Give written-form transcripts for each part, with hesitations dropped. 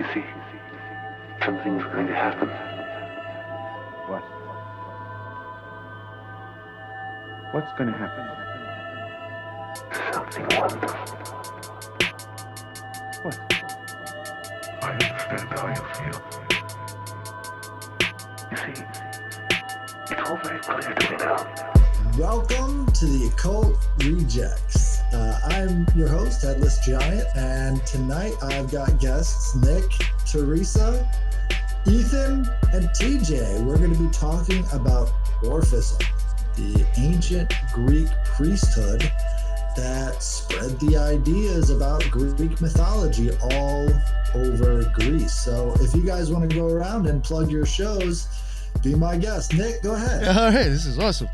You see, something's going to happen. What? What's going to happen? Something wonderful. What? I understand how you feel. You see, it's all very clear to me now. Welcome to the Occult Rejects. I'm your host, Headless Giant, and tonight I've got guests Nick, Teresa, Ethan, and TJ. We're going to be talking about Orphism, the ancient Greek priesthood that spread the ideas about Greek mythology all over Greece. So if you guys want to go around and plug your shows, be my guest. Nick, go ahead. All right, this is awesome.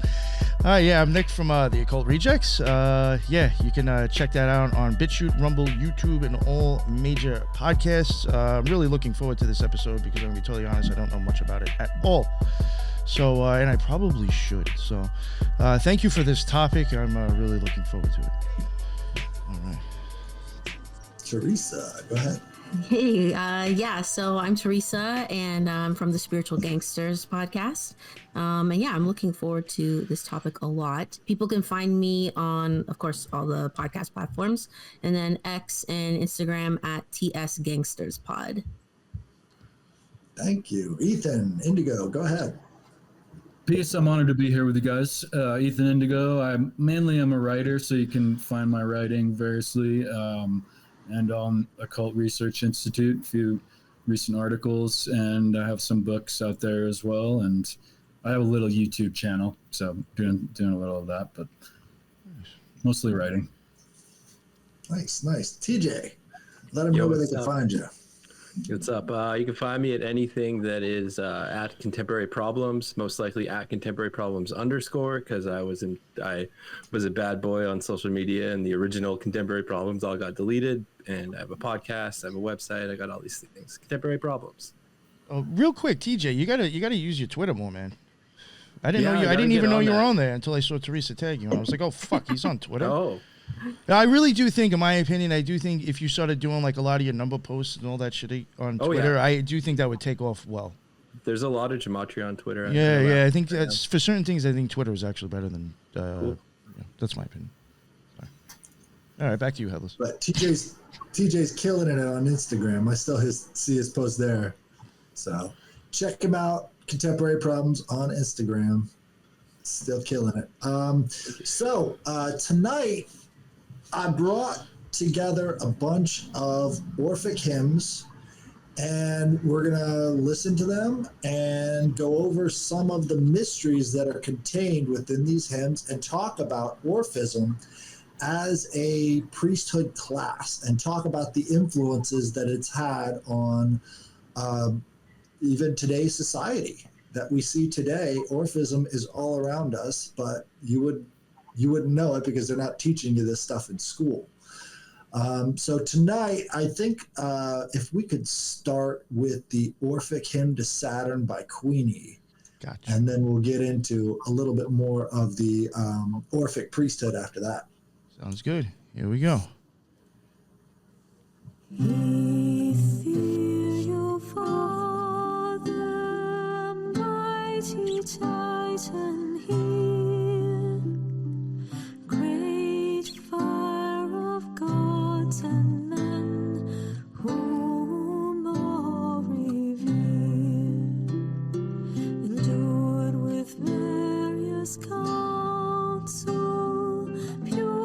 Yeah, I'm Nick from the Occult Rejects. Yeah, you can check that out on BitChute, Rumble, YouTube, and all major podcasts. I'm really looking forward to this episode because I'm going to be totally honest, I don't know much about it at all. So, and I probably should. So, thank you for this topic. I'm really looking forward to it. All right. Teresa, go ahead. Hey, yeah, so I'm Teresa, and I'm from the Spiritual Gangsters podcast. And yeah, I'm looking forward to this topic a lot. People can find me on, of course, all the podcast platforms, and then X and Instagram at TS Gangsters Pod. Thank you. Ethan, Indigo, go ahead. Peace. I'm honored to be here with you guys. Ethan Indigo. I'm a writer, so you can find my writing variously. And on Occult Research Institute, a few recent articles, and I have some books out there as well. And I have a little YouTube channel, so doing a little of that, but mostly writing. Nice. TJ, let them know where they can find you. What's up? You can find me at anything that is at Contemporary Problems, most likely at Contemporary Problems _ because I was a bad boy on social media, and the original Contemporary Problems all got deleted. And I have a podcast, I have a website, I got all these things. Contemporary Problems. Oh, real quick, TJ, you gotta use your Twitter more, man. I didn't Yeah, know you. I didn't even know you were that. on there until I saw Teresa tag you, and I was like, oh fuck, he's on Twitter. Oh. I really do think, in my opinion, if you started doing like a lot of your number posts and all that shit on Twitter, yeah. I do think that would take off well. There's a lot of gematria on Twitter. Yeah. I think that's for certain things. I think Twitter is actually better than. Cool. Yeah, that's my opinion. Sorry. All right, back to you, Headless. But TJ's killing it on Instagram. I still see his post there. So check him out. Contemporary Problems on Instagram. Still killing it. So tonight I brought together a bunch of Orphic hymns, and we're going to listen to them and go over some of the mysteries that are contained within these hymns and talk about Orphism as a priesthood class and talk about the influences that it's had on even today's society that we see today. Orphism is all around us, but you wouldn't know it because they're not teaching you this stuff in school. So tonight, I think if we could start with the Orphic Hymn to Saturn by Queenie. Gotcha. And then we'll get into a little bit more of the Orphic priesthood after that. Sounds good. Here we go. Ethereal Father, mighty Titan here, great fire of gods and men, whom all revere, endured with various counsel, pure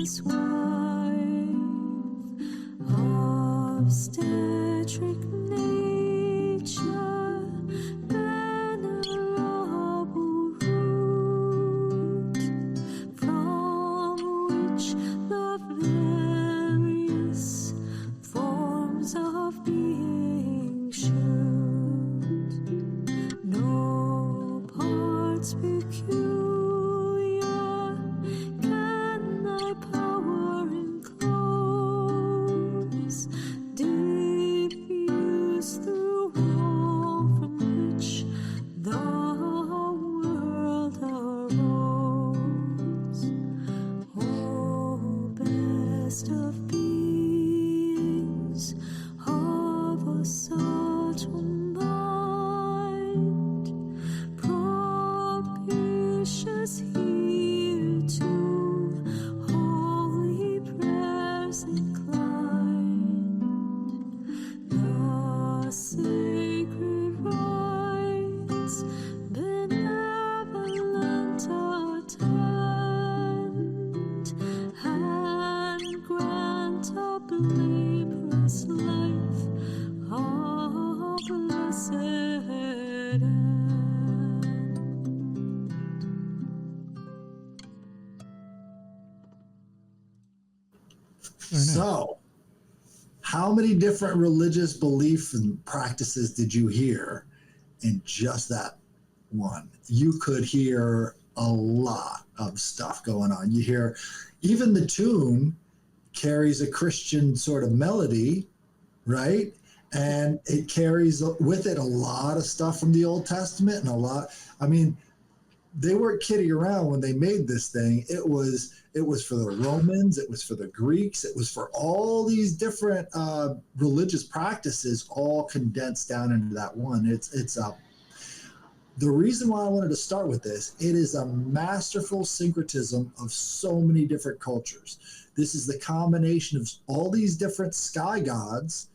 His wife, obstetric nature, venerable root, from which the various forms of being shoot. No parts peculiar can thy power enclose, diffuse through all from which the world arose. O best of beings, of a subtle mind, propitious here to holy prayers inclined. The sacred rites benevolent attend, and grant a blameless life, a blessed end. So, how many different religious beliefs and practices did you hear in just that one? You could hear a lot of stuff going on. You hear even the tune carries a Christian sort of melody, right? And it carries with it a lot of stuff from the Old Testament and a lot. I mean, they weren't kidding around when they made this thing. It was for the Romans, it was for the Greeks, it was for all these different religious practices, all condensed down into that one. The reason why I wanted to start with this, it is a masterful syncretism of so many different cultures. This is the combination of all these different sky gods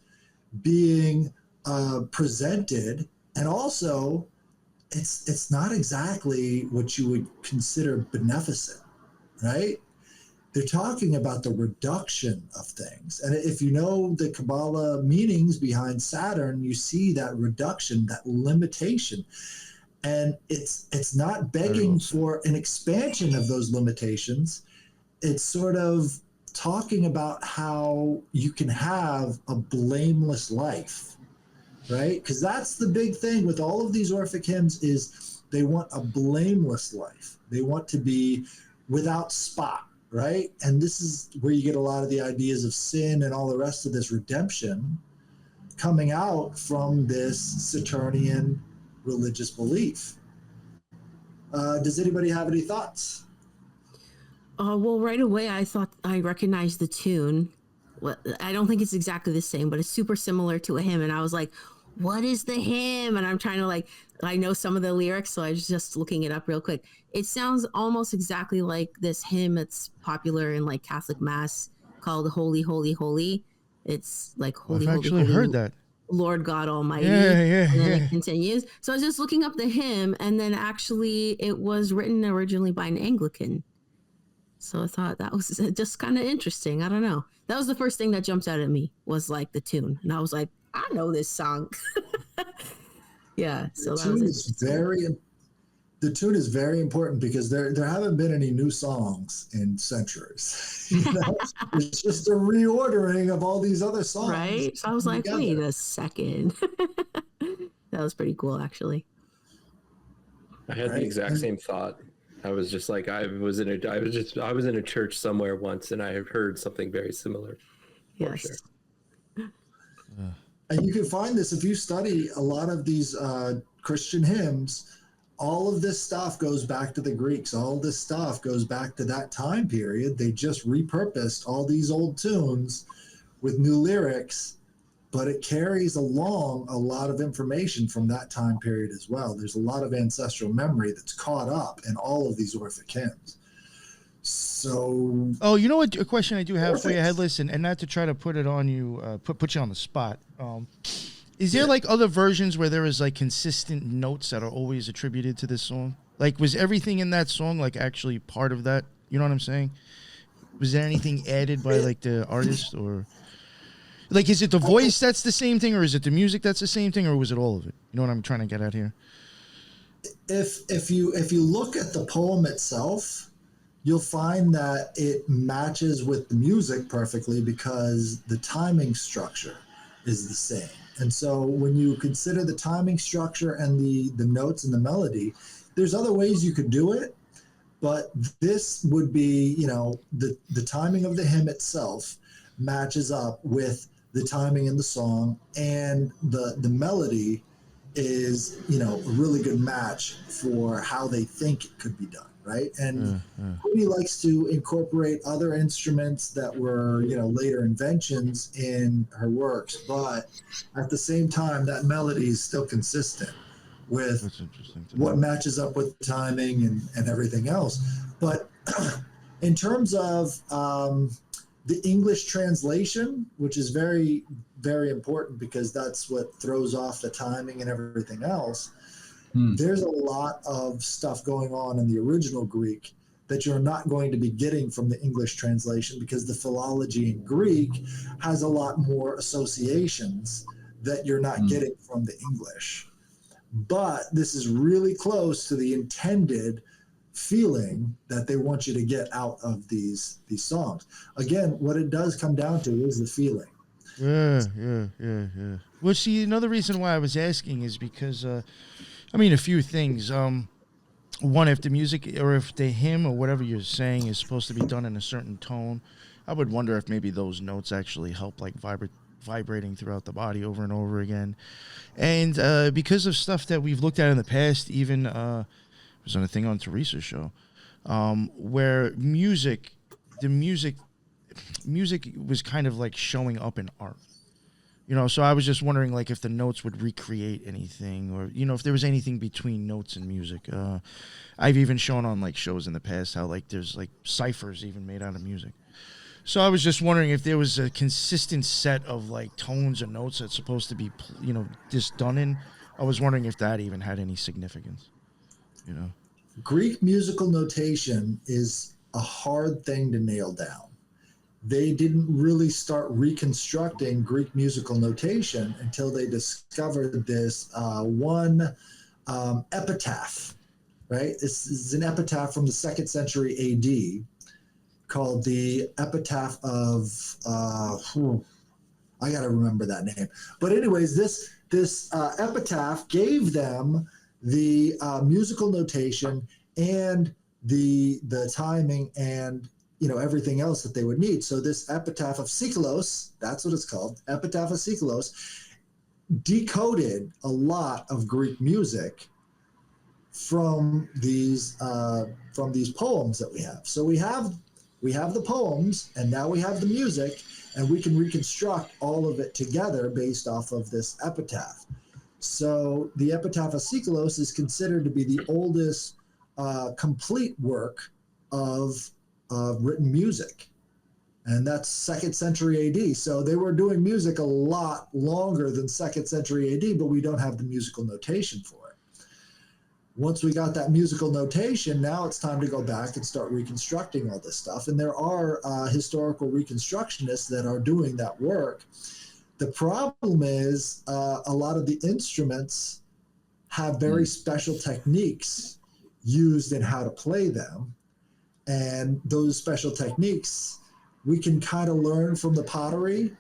being presented, and also it's not exactly what you would consider beneficent, right? They're talking about the reduction of things. And if you know the Kabbalah meanings behind Saturn, you see that reduction, that limitation. And it's not begging for an expansion of those limitations. It's sort of talking about how you can have a blameless life, right? Because that's the big thing with all of these Orphic hymns is they want a blameless life. They want to be without spot, right? And this is where you get a lot of the ideas of sin and all the rest of this redemption coming out from this Saturnian religious belief. Does anybody have any thoughts? Well, right away, I thought I recognized the tune. Well, I don't think it's exactly the same, but it's super similar to a hymn. And I was like, what is the hymn? And I'm trying to I know some of the lyrics, so I was just looking it up real quick. It sounds almost exactly like this hymn that's popular in like Catholic Mass called Holy, Holy, Holy. It's like Holy, I've Holy, actually Holy, heard that. Lord God Almighty. Yeah. And then it continues. So I was just looking up the hymn, and then actually it was written originally by an Anglican. So I thought that was just kind of interesting. I don't know. That was the first thing that jumped out at me was like the tune. And I was like, I know this song. Yeah. So the tune is very important because there haven't been any new songs in centuries. You know? It's just a reordering of all these other songs. Right. So I was like, wait a second. That was pretty cool, actually. I had the exact same thought. I was just like, I was in a church somewhere once, and I have heard something very similar. Yes. Sure. And you can find this if you study a lot of these Christian hymns. All of this stuff goes back to the Greeks. All this stuff goes back to that time period. They just repurposed all these old tunes with new lyrics, but it carries along a lot of information from that time period as well. There's a lot of ancestral memory that's caught up in all of these Orphic hymns. So, you know what? A question I do have for you, Headless, and not to try to put it on you, put you on the spot. Is there like other versions where there is like consistent notes that are always attributed to this song? Like, was everything in that song like actually part of that? You know what I'm saying? Was there anything added by like the artist, or like is it the voice that's the same thing, or is it the music that's the same thing, or was it all of it? You know what I'm trying to get at here? If you look at the poem itself, you'll find that it matches with the music perfectly because the timing structure is the same. And so when you consider the timing structure and the notes and the melody, there's other ways you could do it, but this would be, the timing of the hymn itself matches up with the timing in the song, and the melody is, a really good match for how they think it could be done, right? And Queenie likes to incorporate other instruments that were, later inventions in her works, but at the same time, that melody is still consistent with what matches up with timing and everything else. But in terms of the English translation, which is very, very important because that's what throws off the timing and everything else, there's a lot of stuff going on in the original Greek that you're not going to be getting from the English translation, because the philology in Greek has a lot more associations that you're not getting from the English. But this is really close to the intended feeling that they want you to get out of these songs. Again, what it does come down to is the feeling. Yeah. Well, see, another reason why I was asking is because, a few things. One, if the music or if the hymn or whatever you're saying is supposed to be done in a certain tone, I would wonder if maybe those notes actually help like vibrating throughout the body over and over again. And because of stuff that we've looked at in the past, even it was on a thing on Teresa's show, where the music was kind of like showing up in art. So I was just wondering, like, if the notes would recreate anything, or, if there was anything between notes and music. I've even shown on, like, shows in the past how, like, there's, like, ciphers even made out of music. So I was just wondering if there was a consistent set of, like, tones or notes that's supposed to be, just done in. I was wondering if that even had any significance, Greek musical notation is a hard thing to nail down. They didn't really start reconstructing Greek musical notation until they discovered this one epitaph, right? This is an epitaph from the 2nd century AD called the Epitaph of, I got to remember that name. But anyways, this epitaph gave them the musical notation and the timing and everything else that they would need. So this Epitaph of Seikilos, that's what it's called, Epitaph of Seikilos, decoded a lot of Greek music from these poems that we have. So we have the poems, and now we have the music, and we can reconstruct all of it together based off of this epitaph. So the Epitaph of Seikilos is considered to be the oldest complete work of written music, and that's 2nd century AD. So they were doing music a lot longer than 2nd century AD, but we don't have the musical notation for it. Once we got that musical notation, now it's time to go back and start reconstructing all this stuff. And there are historical reconstructionists that are doing that work. The problem is a lot of the instruments have very special techniques used in how to play them. And those special techniques, we can kind of learn from the pottery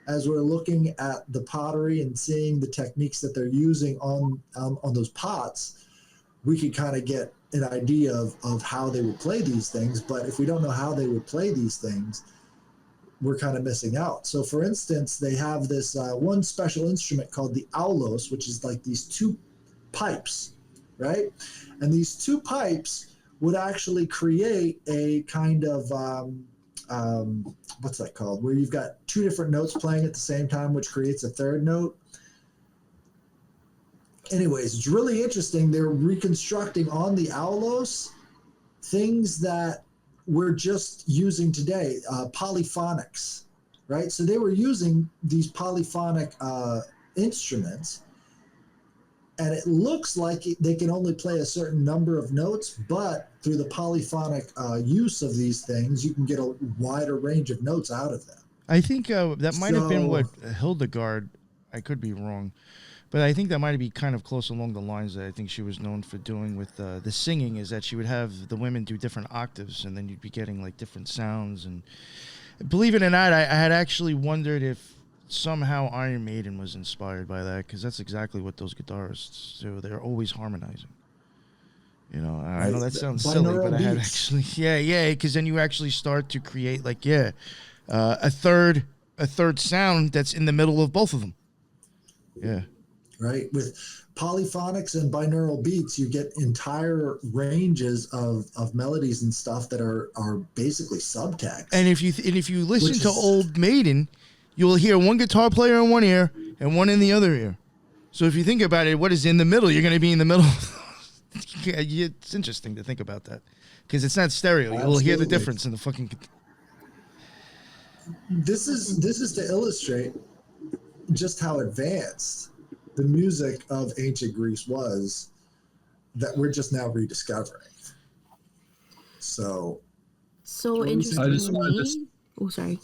as we're looking at the pottery and seeing the techniques that they're using on those pots. We can kind of get an idea of how they would play these things. But if we don't know how they would play these things, we're kind of missing out. So for instance, they have this one special instrument called the aulos, which is like these two pipes, right? And these two pipes would actually create a kind of, what's that called? Where you've got two different notes playing at the same time, which creates a third note. Anyways, it's really interesting. They're reconstructing on the aulos things that we're just using today, polyphonics, right? So they were using these polyphonic instruments, and it looks like they can only play a certain number of notes, but through the polyphonic use of these things, you can get a wider range of notes out of them. I think that might have been what So- Hildegard, I could be wrong, but I think that might be kind of close along the lines that I think she was known for doing with the singing, is that she would have the women do different octaves, and then you'd be getting like different sounds. And believe it or not, I had actually wondered if somehow Iron Maiden was inspired by that, because that's exactly what those guitarists do. They're always harmonizing. You know, I know that sounds silly, but I had actually, yeah, because then you actually start to create like, a third sound that's in the middle of both of them. Yeah. Right. With polyphonics and binaural beats, you get entire ranges of melodies and stuff that are basically subtext. And if you listen Which to is- old Maiden, you'll hear one guitar player in one ear and one in the other ear. So if you think about it, what is in the middle? You're going to be in the middle. It's interesting to think about that, because it's not stereo. You'll hear the Absolutely. difference in the fucking. This is to illustrate just how advanced the music of ancient Greece was, that we're just now rediscovering. So So I just wanted interestingly, oh sorry.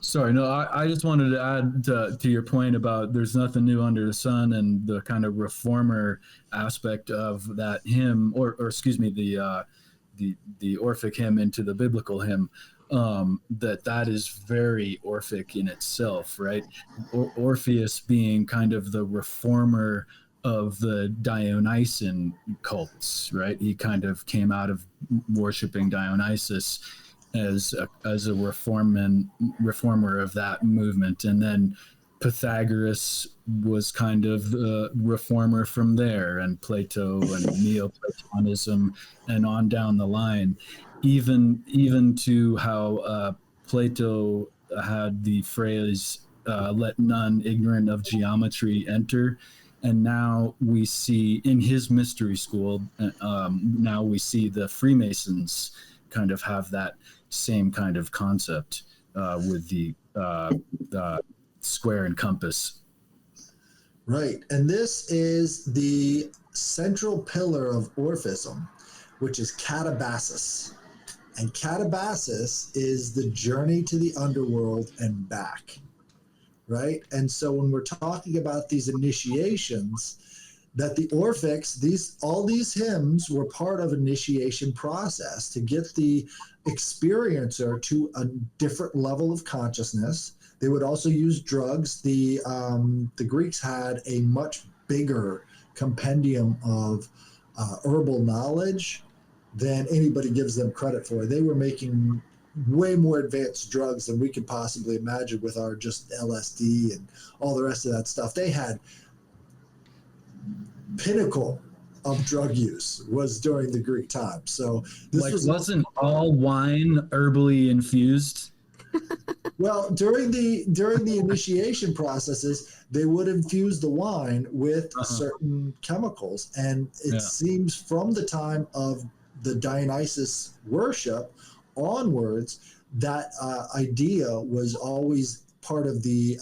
Sorry, no, I just wanted to add to your point about there's nothing new under the sun, and the kind of reformer aspect of that hymn, or excuse me, the Orphic hymn into the biblical hymn, that is very Orphic in itself, right? Orpheus being kind of the reformer of the Dionysian cults, right? He kind of came out of worshiping Dionysus as a reformer of that movement, and then Pythagoras was kind of the reformer from there, and Plato and Neoplatonism, and on down the line, even to how Plato had the phrase "let none ignorant of geometry enter." And now we see in his mystery school, now we see the Freemasons kind of have that same kind of concept with the square and compass. right, and this is the central pillar of Orphism, which is Catabasis. And Catabasis is the journey to the underworld and back, right? And so when we're talking about these initiations, that the Orphics, all these hymns were part of initiation process to get the experiencer to a different level of consciousness. They would also use drugs. The Greeks had a much bigger compendium of herbal knowledge than anybody gives them credit for. They were making way more advanced drugs than we could possibly imagine with our just LSD and all the rest of that stuff. They had pinnacle of drug use was during the Greek times. So this wasn't all wine herbally infused? Well, during the initiation processes, they would infuse the wine with certain chemicals, and it seems from the time of the Dionysus worship onwards, that idea was always part of the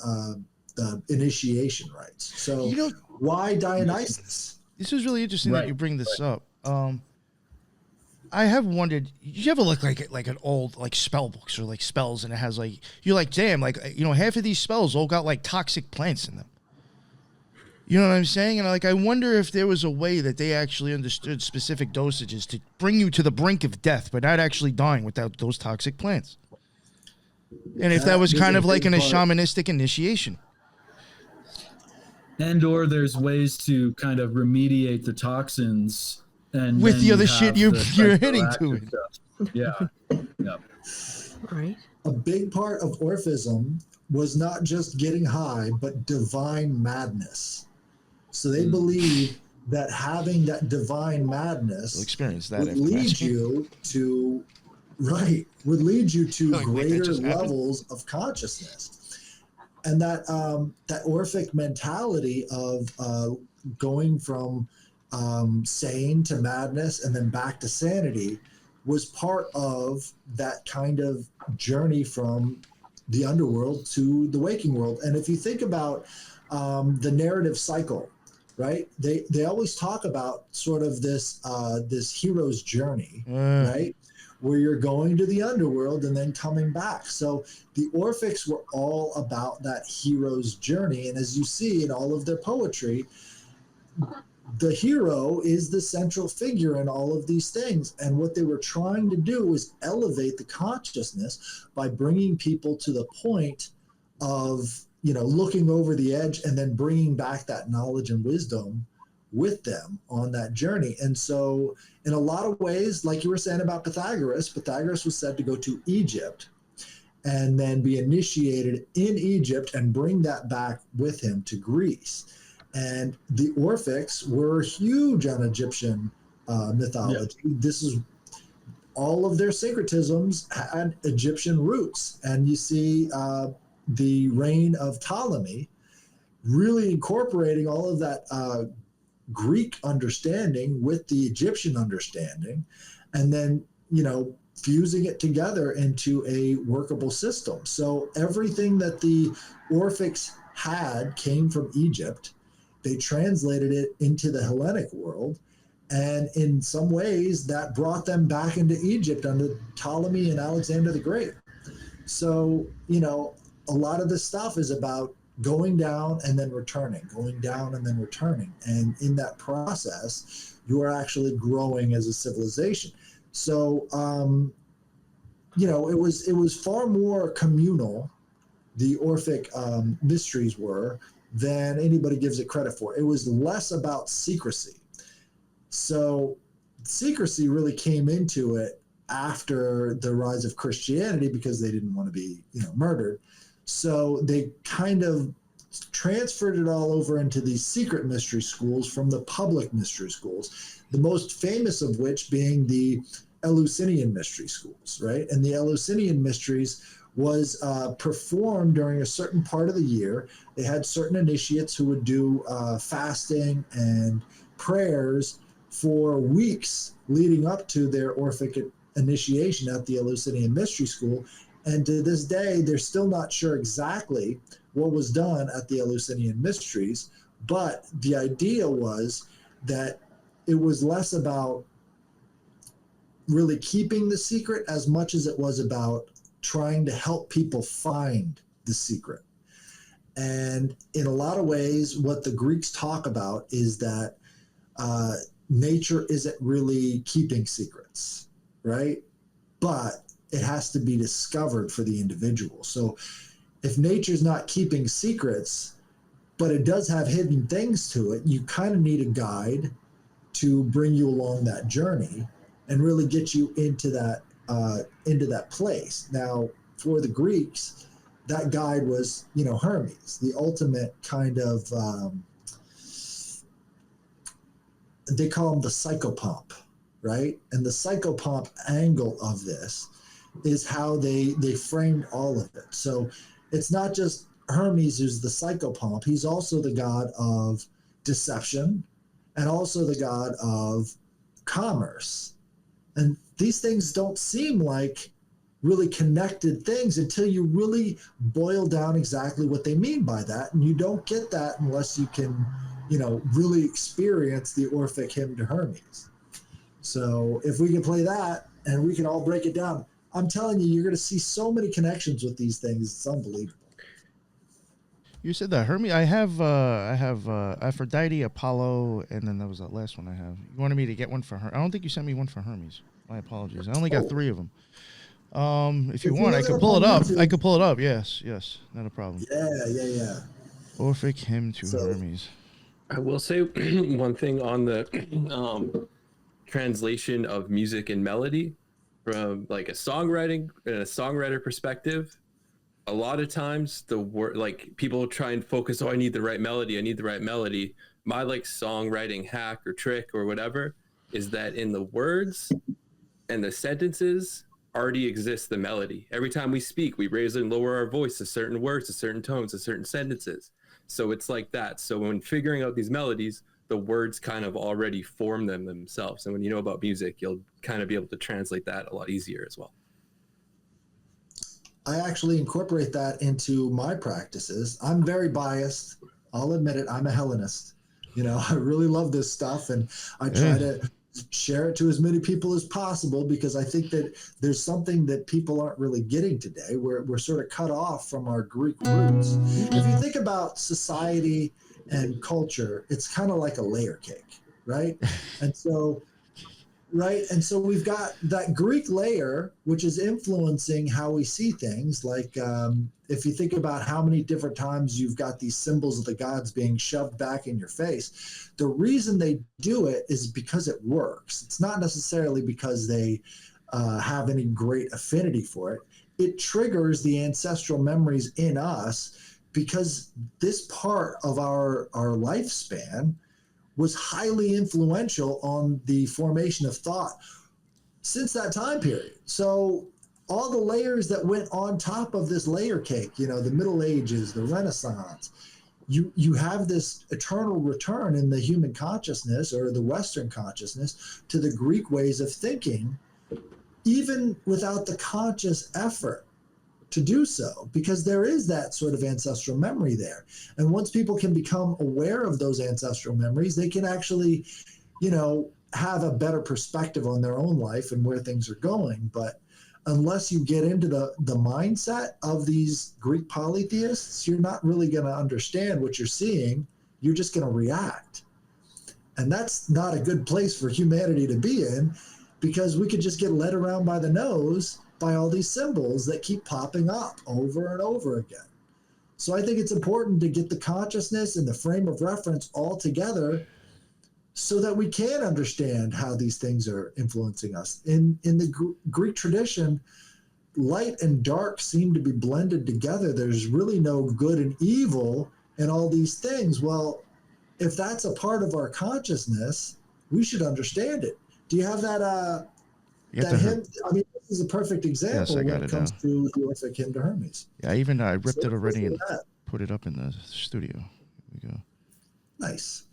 initiation rites. So, why Dionysus? This is really interesting that you bring this up. I have wondered, you ever look like an old like spell books or like spells, and it has like, you're like, damn, like, half of these spells all got like toxic plants in them. You know what I'm saying? And like, I wonder if there was a way that they actually understood specific dosages to bring you to the brink of death, but not actually dying without those toxic plants. And if that was kind of like in a shamanistic initiation. And or there's ways to kind of remediate the toxins and with then the other you shit have you're the hitting to it. stuff. Yeah. Right. A big part of Orphism was not just getting high, but divine madness. So they believe that having that divine madness You'll experience that would lead you to Like, wait, that greater just happened? levels of consciousness. And that Orphic mentality of going from sane to madness and then back to sanity was part of that kind of journey from the underworld to the waking world. And if you think about the narrative cycle, right? They always talk about sort of this hero's journey, right? Where you're going to the underworld and then coming back. So the Orphics were all about that hero's journey. And as you see in all of their poetry, the hero is the central figure in all of these things. And what they were trying to do was elevate the consciousness by bringing people to the point of, looking over the edge and then bringing back that knowledge and wisdom with them on that journey. And so in a lot of ways, like you were saying about Pythagoras was said to go to Egypt and then be initiated in Egypt and bring that back with him to Greece. And the Orphics were huge on Egyptian mythology. Yeah. This is all of their syncretisms had Egyptian roots. And you see the reign of Ptolemy really incorporating all of that Greek understanding with the Egyptian understanding, and then, fusing it together into a workable system. So everything that the Orphics had came from Egypt. They translated it into the Hellenic world. And in some ways that brought them back into Egypt under Ptolemy and Alexander the Great. So, a lot of this stuff is about going down and then returning, going down and then returning. And in that process, you are actually growing as a civilization. So, it was far more communal, the Orphic mysteries were, than anybody gives it credit for. It was less about secrecy. So secrecy really came into it after the rise of Christianity because they didn't want to be, murdered. So they kind of transferred it all over into these secret mystery schools from the public mystery schools, the most famous of which being the Eleusinian mystery schools, right? And the Eleusinian mysteries was performed during a certain part of the year. They had certain initiates who would do fasting and prayers for weeks leading up to their Orphic initiation at the Eleusinian mystery school. And to this day, they're still not sure exactly what was done at the Eleusinian mysteries, but the idea was that it was less about really keeping the secret as much as it was about trying to help people find the secret. And in a lot of ways, what the Greeks talk about is that nature isn't really keeping secrets, right? But it has to be discovered for the individual. So if nature's not keeping secrets, but it does have hidden things to it, you kind of need a guide to bring you along that journey and really get you into that place. Now, for the Greeks, that guide was, Hermes, the ultimate kind of, they call him the psychopomp, right? And the psychopomp angle of this is how they framed all of it. So it's not just Hermes who's the psychopomp. He's also the god of deception and also the god of commerce. And these things don't seem like really connected things until you really boil down exactly what they mean by that. And you don't get that unless you can, really experience the Orphic hymn to Hermes. So if we can play that and we can all break it down, I'm telling you, you're going to see so many connections with these things. It's unbelievable. You said that Hermes. I have Aphrodite, Apollo, and then that was that last one I have. You wanted me to get one for her. I don't think you sent me one for Hermes. My apologies. I only got 3 of them. If you want, I could pull it up. I could pull it up. Yes, not a problem. Yeah. Orphic hymn to Hermes. I will say one thing on the translation of music and melody from like a songwriter perspective. A lot of times the word, like people try and focus, I need the right melody. My like songwriting hack or trick or whatever is that in the words and the sentences already exists the melody. Every time we speak, we raise and lower our voice to certain words, to certain tones, to certain sentences. So it's like that. So when figuring out these melodies, the words kind of already form them themselves. And when you know about music, you'll kind of be able to translate that a lot easier as well. I actually incorporate that into my practices. I'm very biased. I'll admit it. I'm a Hellenist. I really love this stuff, and I try to share it to as many people as possible, because I think that there's something that people aren't really getting today. We're sort of cut off from our Greek roots. If you think about society and culture, it's kind of like a layer cake, right? And so we've got that Greek layer, which is influencing how we see things. Like if you think about how many different times you've got these symbols of the gods being shoved back in your face, the reason they do it is because it works. It's not necessarily because they have any great affinity for it. It triggers the ancestral memories in us, because this part of our lifespan was highly influential on the formation of thought since that time period. So all the layers that went on top of this layer cake, the Middle Ages, the Renaissance, you have this eternal return in the human consciousness, or the Western consciousness, to the Greek ways of thinking, even without the conscious effort to do so, because there is that sort of ancestral memory there. And once people can become aware of those ancestral memories, they can actually, have a better perspective on their own life and where things are going. But unless you get into the mindset of these Greek polytheists, you're not really going to understand what you're seeing. You're just going to react. And that's not a good place for humanity to be in, because we could just get led around by the nose by all these symbols that keep popping up over and over again. So I think it's important to get the consciousness and the frame of reference all together, so that we can understand how these things are influencing us. In the Greek tradition, light and dark seem to be blended together. There's really no good and evil in all these things. Well, if that's a part of our consciousness, we should understand it. Do you have that hymn? I mean, this is a perfect example when it comes to the Orphic hymn to Hermes. Yeah, I ripped it already and put it up in the studio. Here we go. Nice.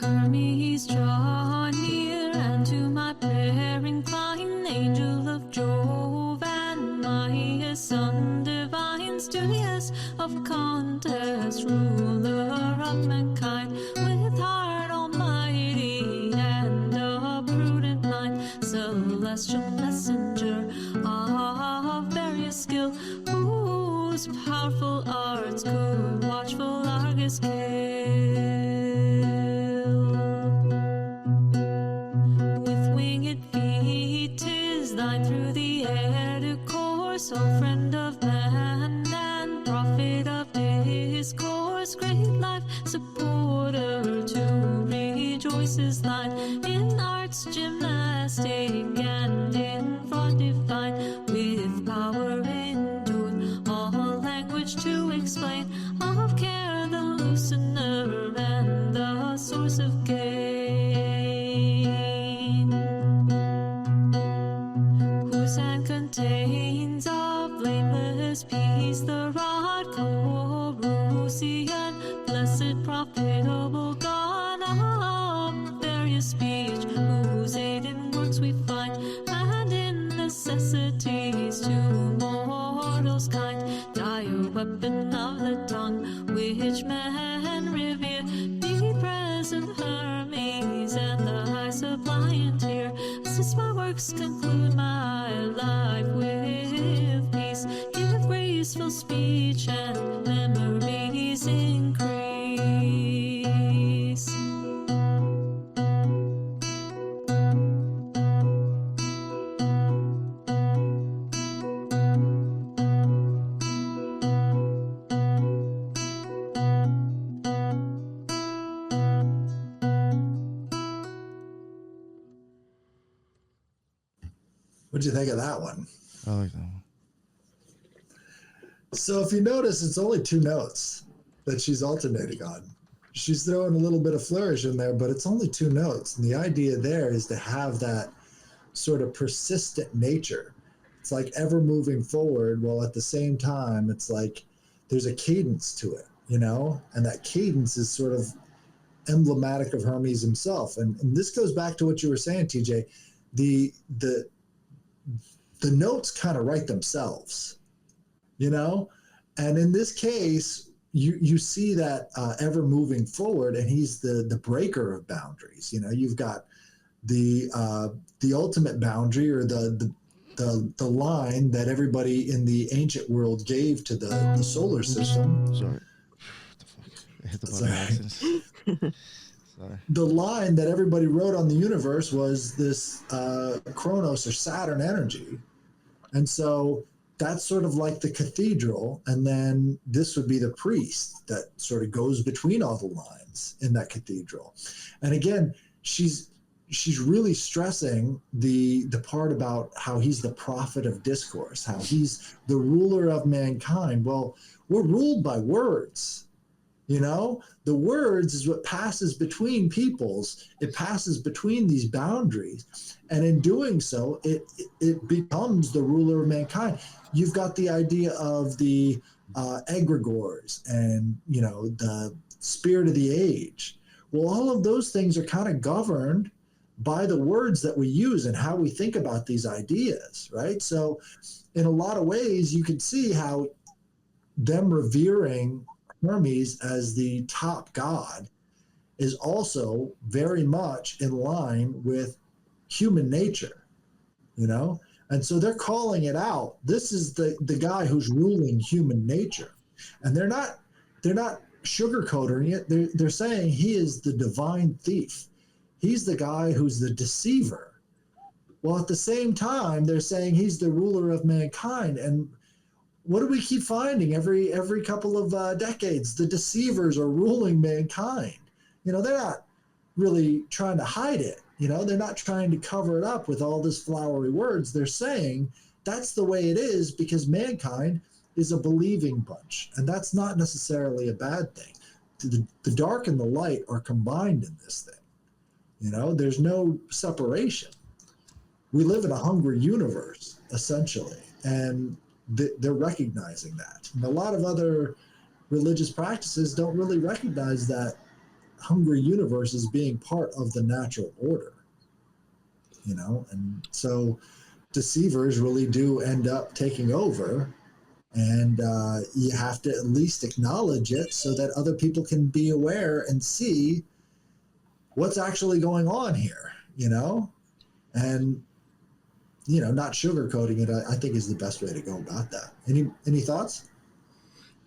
Hermes, draw near, and to my prayer incline, angel of Jove and my son divine, studious of contest, ruler of mankind, with heart almighty and a prudent mind, celestial messenger of various skill, whose powerful arts could watchful Argus kill. With winged feet 'tis thine through the air to course, O friend of man and prophet of discourse, great life supporter to rejoice is thine, in arts gymnastic and in fraud divine, with power endued all language to explain, of care the loosener and the source of gain, whose hand contains of blameless peace the rod, Corusian, blessed profitable God of various speech, whose aid in works we find, and in necessities to mortals kind, dire weapon of the tongue, which men revere, be present Hermes and the high suppliant here, assist my works, conclude my life with peace, give graceful speech and memories increase. What'd you think of that one? I like that one. So if you notice, it's only 2 notes that she's alternating on. She's throwing a little bit of flourish in there, but it's only 2 notes. And the idea there is to have that sort of persistent nature. It's like ever moving forward, while at the same time, it's like there's a cadence to it, And that cadence is sort of emblematic of Hermes himself. And this goes back to what you were saying, TJ. the notes kind of write themselves, you know? And in this case, you see that ever moving forward, and he's the breaker of boundaries. You know, you've got the ultimate boundary, or the line that everybody in the ancient world gave to the solar system. Sorry. What the fuck? I hit the button by accident. Sorry. The line that everybody wrote on the universe was this Chronos or Saturn energy. And so that's sort of like the cathedral. And then this would be the priest that sort of goes between all the lines in that cathedral. And again, she's really stressing the part about how he's the prophet of discourse, how he's the ruler of mankind. Well, we're ruled by words. You know, the words is what passes between peoples. It passes between these boundaries. And in doing so, it becomes the ruler of mankind. You've got the idea of the egregores and, you know, the spirit of the age. Well, all of those things are kind of governed by the words that we use and how we think about these ideas, right? So in a lot of ways, you can see how them revering Hermes as the top god is also very much in line with human nature, you know? And so they're calling it out. This is the guy who's ruling human nature. And they're not sugarcoating it. They're saying he is the divine thief. He's the guy who's the deceiver. Well, at the same time, they're saying he's the ruler of mankind. And what do we keep finding every couple of decades? The deceivers are ruling mankind. You know, they're not really trying to hide it. You know, they're not trying to cover it up with all this flowery words. They're saying that's the way it is because mankind is a believing bunch. And that's not necessarily a bad thing. The dark and the light are combined in this thing. You know, there's no separation. We live in a hungry universe, essentially. And they're recognizing that. And a lot of other religious practices don't really recognize that hungry universe as being part of the natural order, you know? And so deceivers really do end up taking over, and you have to at least acknowledge it so that other people can be aware and see what's actually going on here, you know? And you know, not sugarcoating it, I think is the best way to go about that. Any thoughts?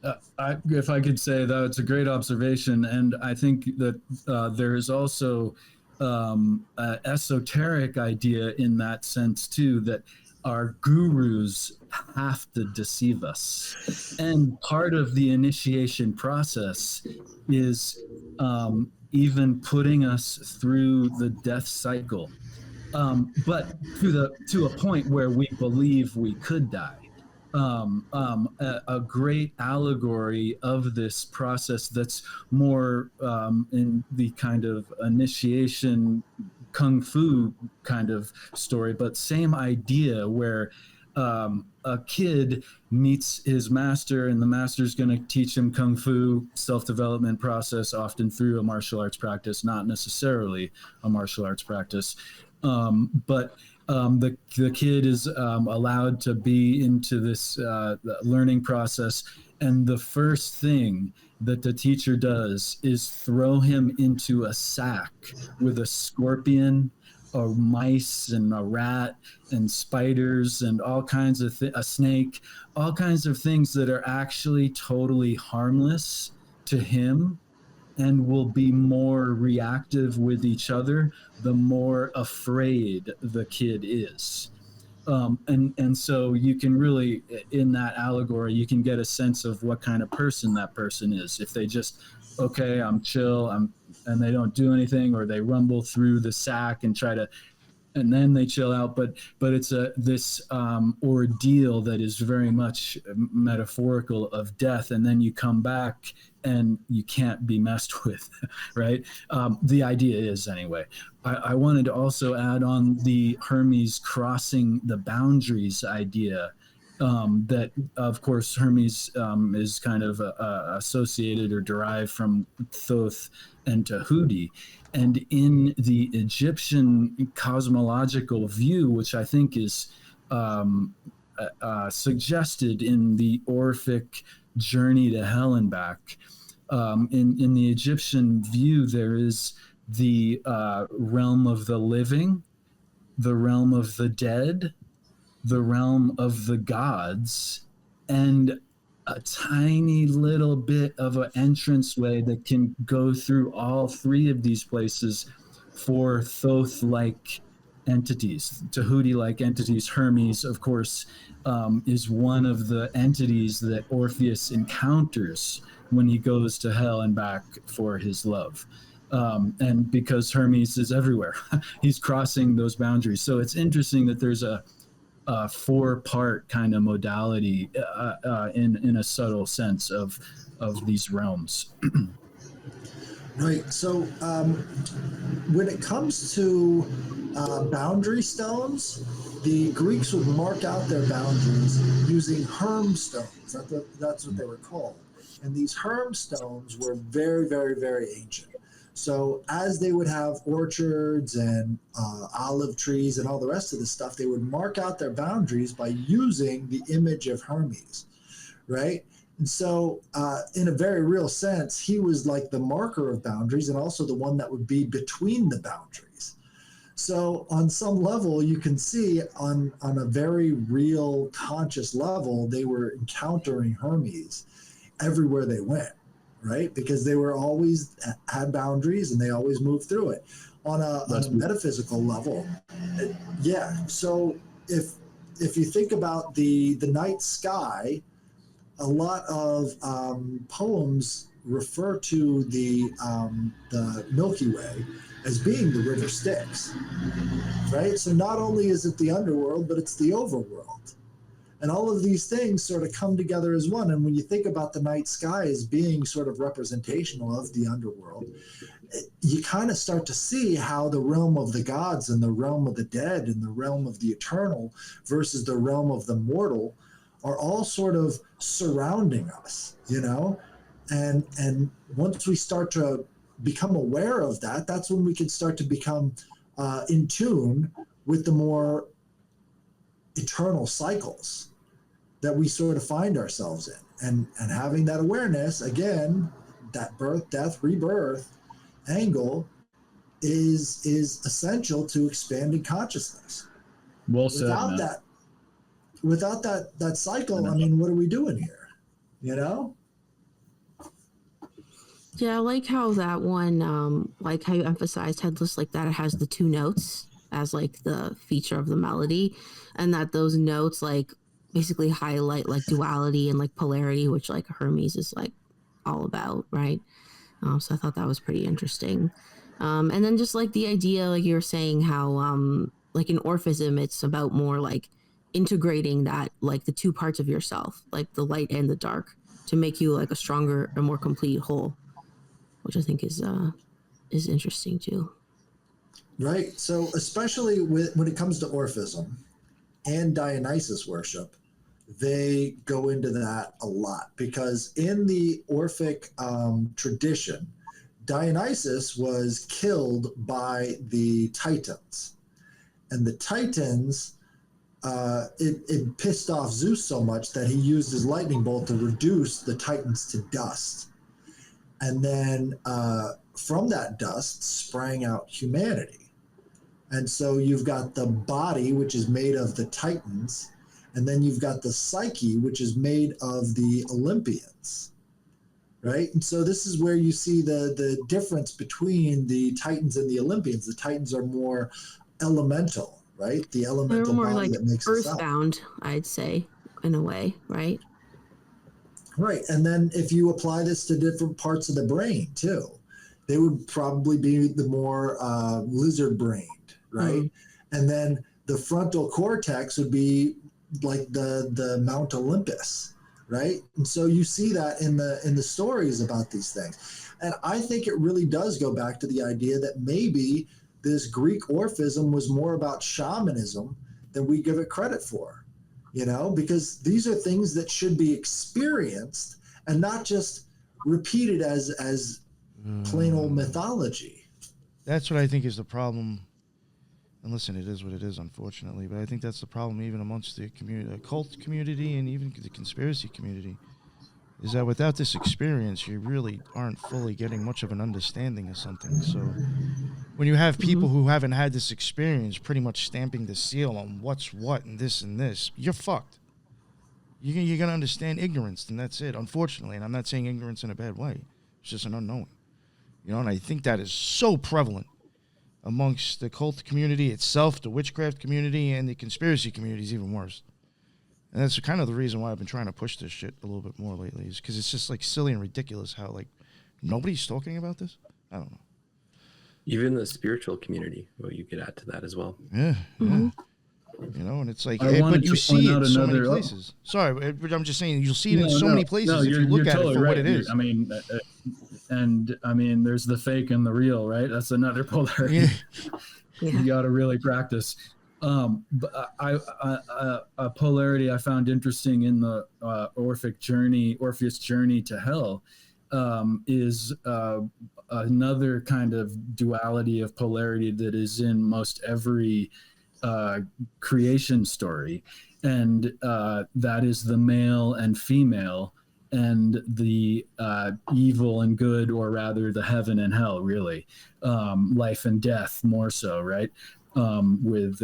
If I could say that, it's a great observation, and I think that there is also an esoteric idea in that sense too, that our gurus have to deceive us, and part of the initiation process is even putting us through the death cycle. But to a point where we believe we could die. A great allegory of this process that's more in the kind of initiation kung fu kind of story, but same idea where a kid meets his master, and the master's going to teach him kung fu, self-development process, often through a martial arts practice, not necessarily a martial arts practice. But the kid is allowed to be into this learning process, and the first thing that the teacher does is throw him into a sack with a scorpion, or mice, and a rat, and spiders, and all kinds of a snake, all kinds of things that are actually totally harmless to him, and will be more reactive with each other the more afraid the kid is. And so you can really, in that allegory, you can get a sense of what kind of person that person is. If they just, okay, I'm chill, and they don't do anything, or they rumble through the sack and try to, and then they chill out. But it's this ordeal that is very much metaphorical of death, and then you come back and you can't be messed with, right? The idea is, anyway. I wanted to also add on the Hermes crossing the boundaries idea. That, of course, Hermes is kind of associated or derived from Thoth and Tahuti. And in the Egyptian cosmological view, which I think is suggested in the Orphic journey to hell and back. In the Egyptian view, there is the realm of the living, the realm of the dead, the realm of the gods, and a tiny little bit of an entranceway that can go through all three of these places for Thoth-like entities, Tahuti-like entities. Hermes, of course, is one of the entities that Orpheus encounters when he goes to hell and back for his love. And because Hermes is everywhere, he's crossing those boundaries. So it's interesting that there's a four-part kind of modality in a subtle sense of these realms. Right. So when it comes to boundary stones, the Greeks would mark out their boundaries using Hermes stones. That's what they were called. And these Hermes stones were very, very, very ancient. So as they would have orchards and olive trees and all the rest of the stuff, they would mark out their boundaries by using the image of Hermes, right? And so in a very real sense, he was like the marker of boundaries and also the one that would be between the boundaries. So on some level, you can see on a very real conscious level, they were encountering Hermes everywhere they went, right? Because they were always had boundaries and they always moved through it. On a metaphysical level, yeah. So if you think about the night sky, a lot of poems refer to the Milky Way as being the river Styx, right? So not only is it the underworld, but it's the overworld. And all of these things sort of come together as one. And when you think about the night sky as being sort of representational of the underworld, you kind of start to see how the realm of the gods and the realm of the dead and the realm of the eternal versus the realm of the mortal are all sort of surrounding us, you know? And once we start to become aware of that, that's when we can start to become in tune with the more eternal cycles that we sort of find ourselves in. And having that awareness, again, that birth, death, rebirth angle is essential to expanding consciousness. Well said, Without that cycle, I mean, what are we doing here? You know? Yeah, I like how that one, like how you emphasized Headless, like that it has the two notes as like the feature of the melody, and that those notes like basically highlight like duality and like polarity, which like Hermes is like all about, right? So I thought that was pretty interesting. And then just like the idea, like you were saying, how like in Orphism, it's about more like integrating that, like the two parts of yourself, like the light and the dark, to make you like a stronger and more complete whole, which I think is interesting too. Right. So especially when it comes to Orphism and Dionysus worship, they go into that a lot because in the Orphic tradition, Dionysus was killed by the Titans. And the Titans, it pissed off Zeus so much that he used his lightning bolt to reduce the Titans to dust. And then from that dust sprang out humanity. And so you've got the body, which is made of the Titans, and then you've got the psyche, which is made of the Olympians, right? And so this is where you see the difference between the Titans and the Olympians. The Titans are more elemental, right? The elemental They're more body like that makes us up. earthbound, I'd say, in a way, right? Right. And then if you apply this to different parts of the brain too, they would probably be the more lizard-brained, right? Mm. And then the frontal cortex would be like the Mount Olympus, right? And so you see that in the stories about these things. And I think it really does go back to the idea that maybe this Greek Orphism was more about shamanism than we give it credit for, you know, because these are things that should be experienced and not just repeated as plain old mythology. That's what I think is the problem And listen, it is what it is, unfortunately. But I think that's the problem, even amongst the community, occult community, and even the conspiracy community, is that without this experience, you really aren't fully getting much of an understanding of something. So when you have people who haven't had this experience pretty much stamping the seal on what's what and this, you're fucked. You're going to understand ignorance, and that's it, unfortunately. And I'm not saying ignorance in a bad way. It's just an unknowing. You know, and I think that is so prevalent amongst the cult community itself, the witchcraft community, and the conspiracy community is even worse. And that's kind of the reason why I've been trying to push this shit a little bit more lately, is because it's just like silly and ridiculous how like nobody's talking about this. I don't know. Even the spiritual community, well, you could add to that as well. Yeah. You know, and it's like, I wanted but you to see point it out in so many another- places. Sorry, but I'm just saying you'll see it in so many places if you look at it for what it is. I mean, there's the fake and the real, right? That's another polarity. You got to really practice. But a polarity I found interesting in the Orpheus journey to hell is another kind of duality of polarity that is in most every creation story, and that is the male and female, and the evil and good, or rather the heaven and hell, really, life and death more so, right? With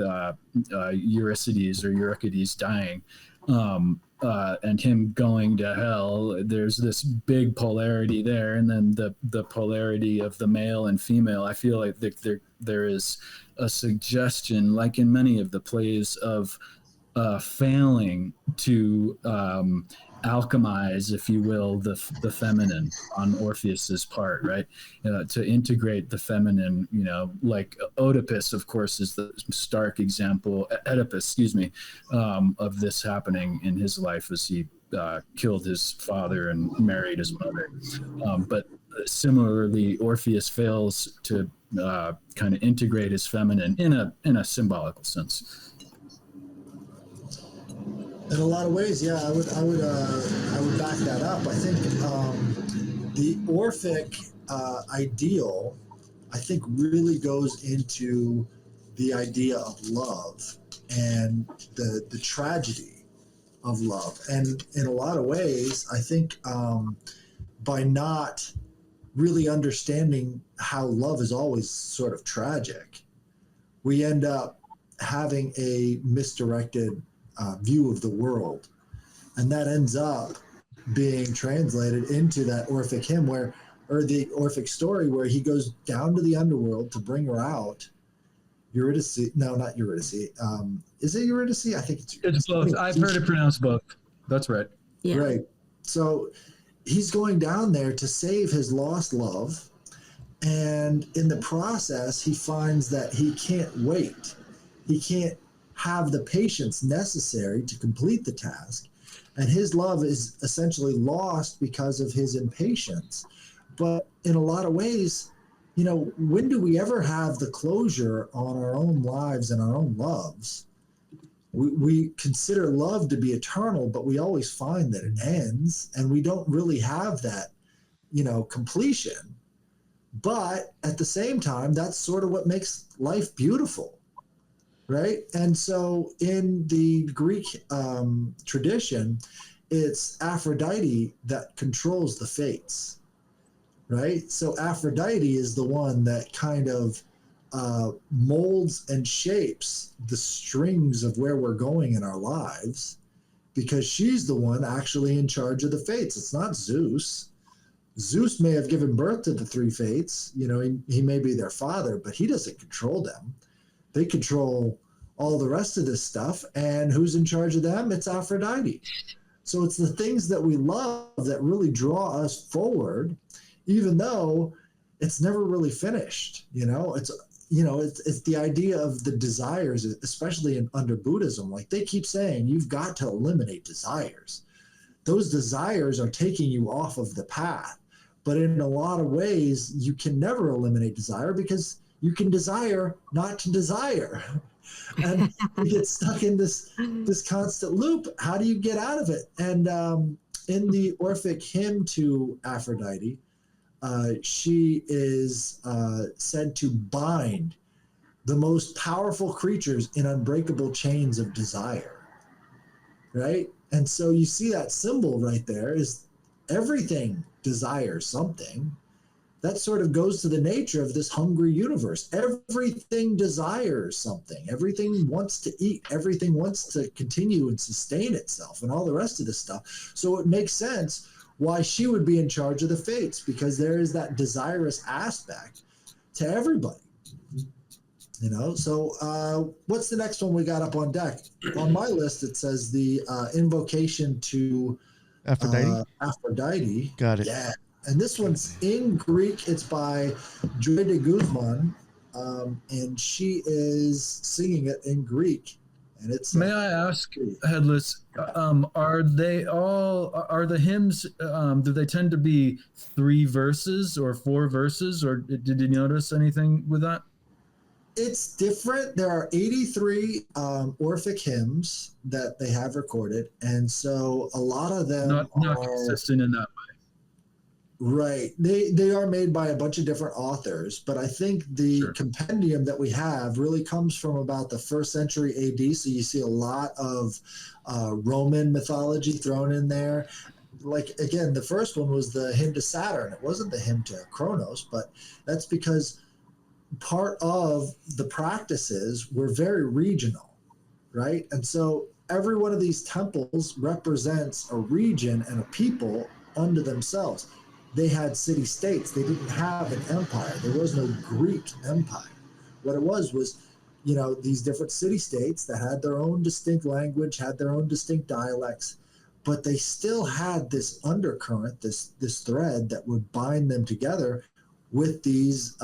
Euripides dying, and him going to hell. There's this big polarity there, and then the polarity of the male and female. I feel like there is a suggestion, like in many of the plays, of failing to alchemize, if you will, the feminine on Orpheus's part, right? To integrate the feminine, you know, like Oedipus, of course, is the stark example, Oedipus, of this happening in his life as he killed his father and married his mother. But similarly, Orpheus fails to kind of integrate his feminine in a symbolical sense. In a lot of ways, yeah, I would back that up. I think the Orphic ideal, I think, really goes into the idea of love and the tragedy of love. And in a lot of ways, I think by not really understanding how love is always sort of tragic, we end up having a misdirected view of the world, and that ends up being translated into that Orphic hymn or the Orphic story, where he goes down to the underworld to bring her out. Eurydice, no, not Eurydice. Is it Eurydice? I think it's Eurydice. It's both. I've heard it pronounced both. That's right. Yeah. Right. So he's going down there to save his lost love, and in the process, he finds that he can't wait. He can't have the patience necessary to complete the task, and his love is essentially lost because of his impatience. But in a lot of ways, you know, when do we ever have the closure on our own lives and our own loves? We consider love to be eternal, but we always find that it ends, and we don't really have that, you know, completion. But at the same time, that's sort of what makes life beautiful. Right. And so in the Greek tradition, it's Aphrodite that controls the fates. Right. So Aphrodite is the one that kind of molds and shapes the strings of where we're going in our lives, because she's the one actually in charge of the fates. It's not Zeus. Zeus may have given birth to the three fates. You know, he may be their father, but he doesn't control them. They control all the rest of this stuff. And who's in charge of them? It's Aphrodite. So it's the things that we love that really draw us forward, even though it's never really finished. You know, it's the idea of the desires, especially under Buddhism. Like, they keep saying, you've got to eliminate desires. Those desires are taking you off of the path. But in a lot of ways, you can never eliminate desire, because you can desire not to desire. And you get stuck in this constant loop. How do you get out of it? And in the Orphic hymn to Aphrodite, she is said to bind the most powerful creatures in unbreakable chains of desire, right? And so you see that symbol right there is everything desires something. That sort of goes to the nature of this hungry universe. Everything desires something. Everything wants to eat. Everything wants to continue and sustain itself and all the rest of this stuff. So it makes sense why she would be in charge of the fates, because there is that desirous aspect to everybody. You know, so what's the next one we got up on deck? On my list, it says the invocation to Aphrodite. Got it. Yeah. And this one's in Greek. It's by Joy de Guzman, and she is singing it in Greek. And it's. May I ask, Headless, are the hymns? Do they tend to be 3 verses or 4 verses, or did you notice anything with that? It's different. There are 83 Orphic hymns that they have recorded, and so a lot of them not consistent in that way. Right. They are made by a bunch of different authors, but I think the compendium that we have really comes from about the 1st century AD. So you see a lot of Roman mythology thrown in there. Like, again, the first one was the hymn to Saturn. It wasn't the hymn to Kronos, but that's because part of the practices were very regional, right? And so every one of these temples represents a region and a people unto themselves. They had city-states. They didn't have an empire. There was no Greek empire. What it was, you know, these different city-states that had their own distinct language, had their own distinct dialects, but they still had this undercurrent, this thread that would bind them together with these,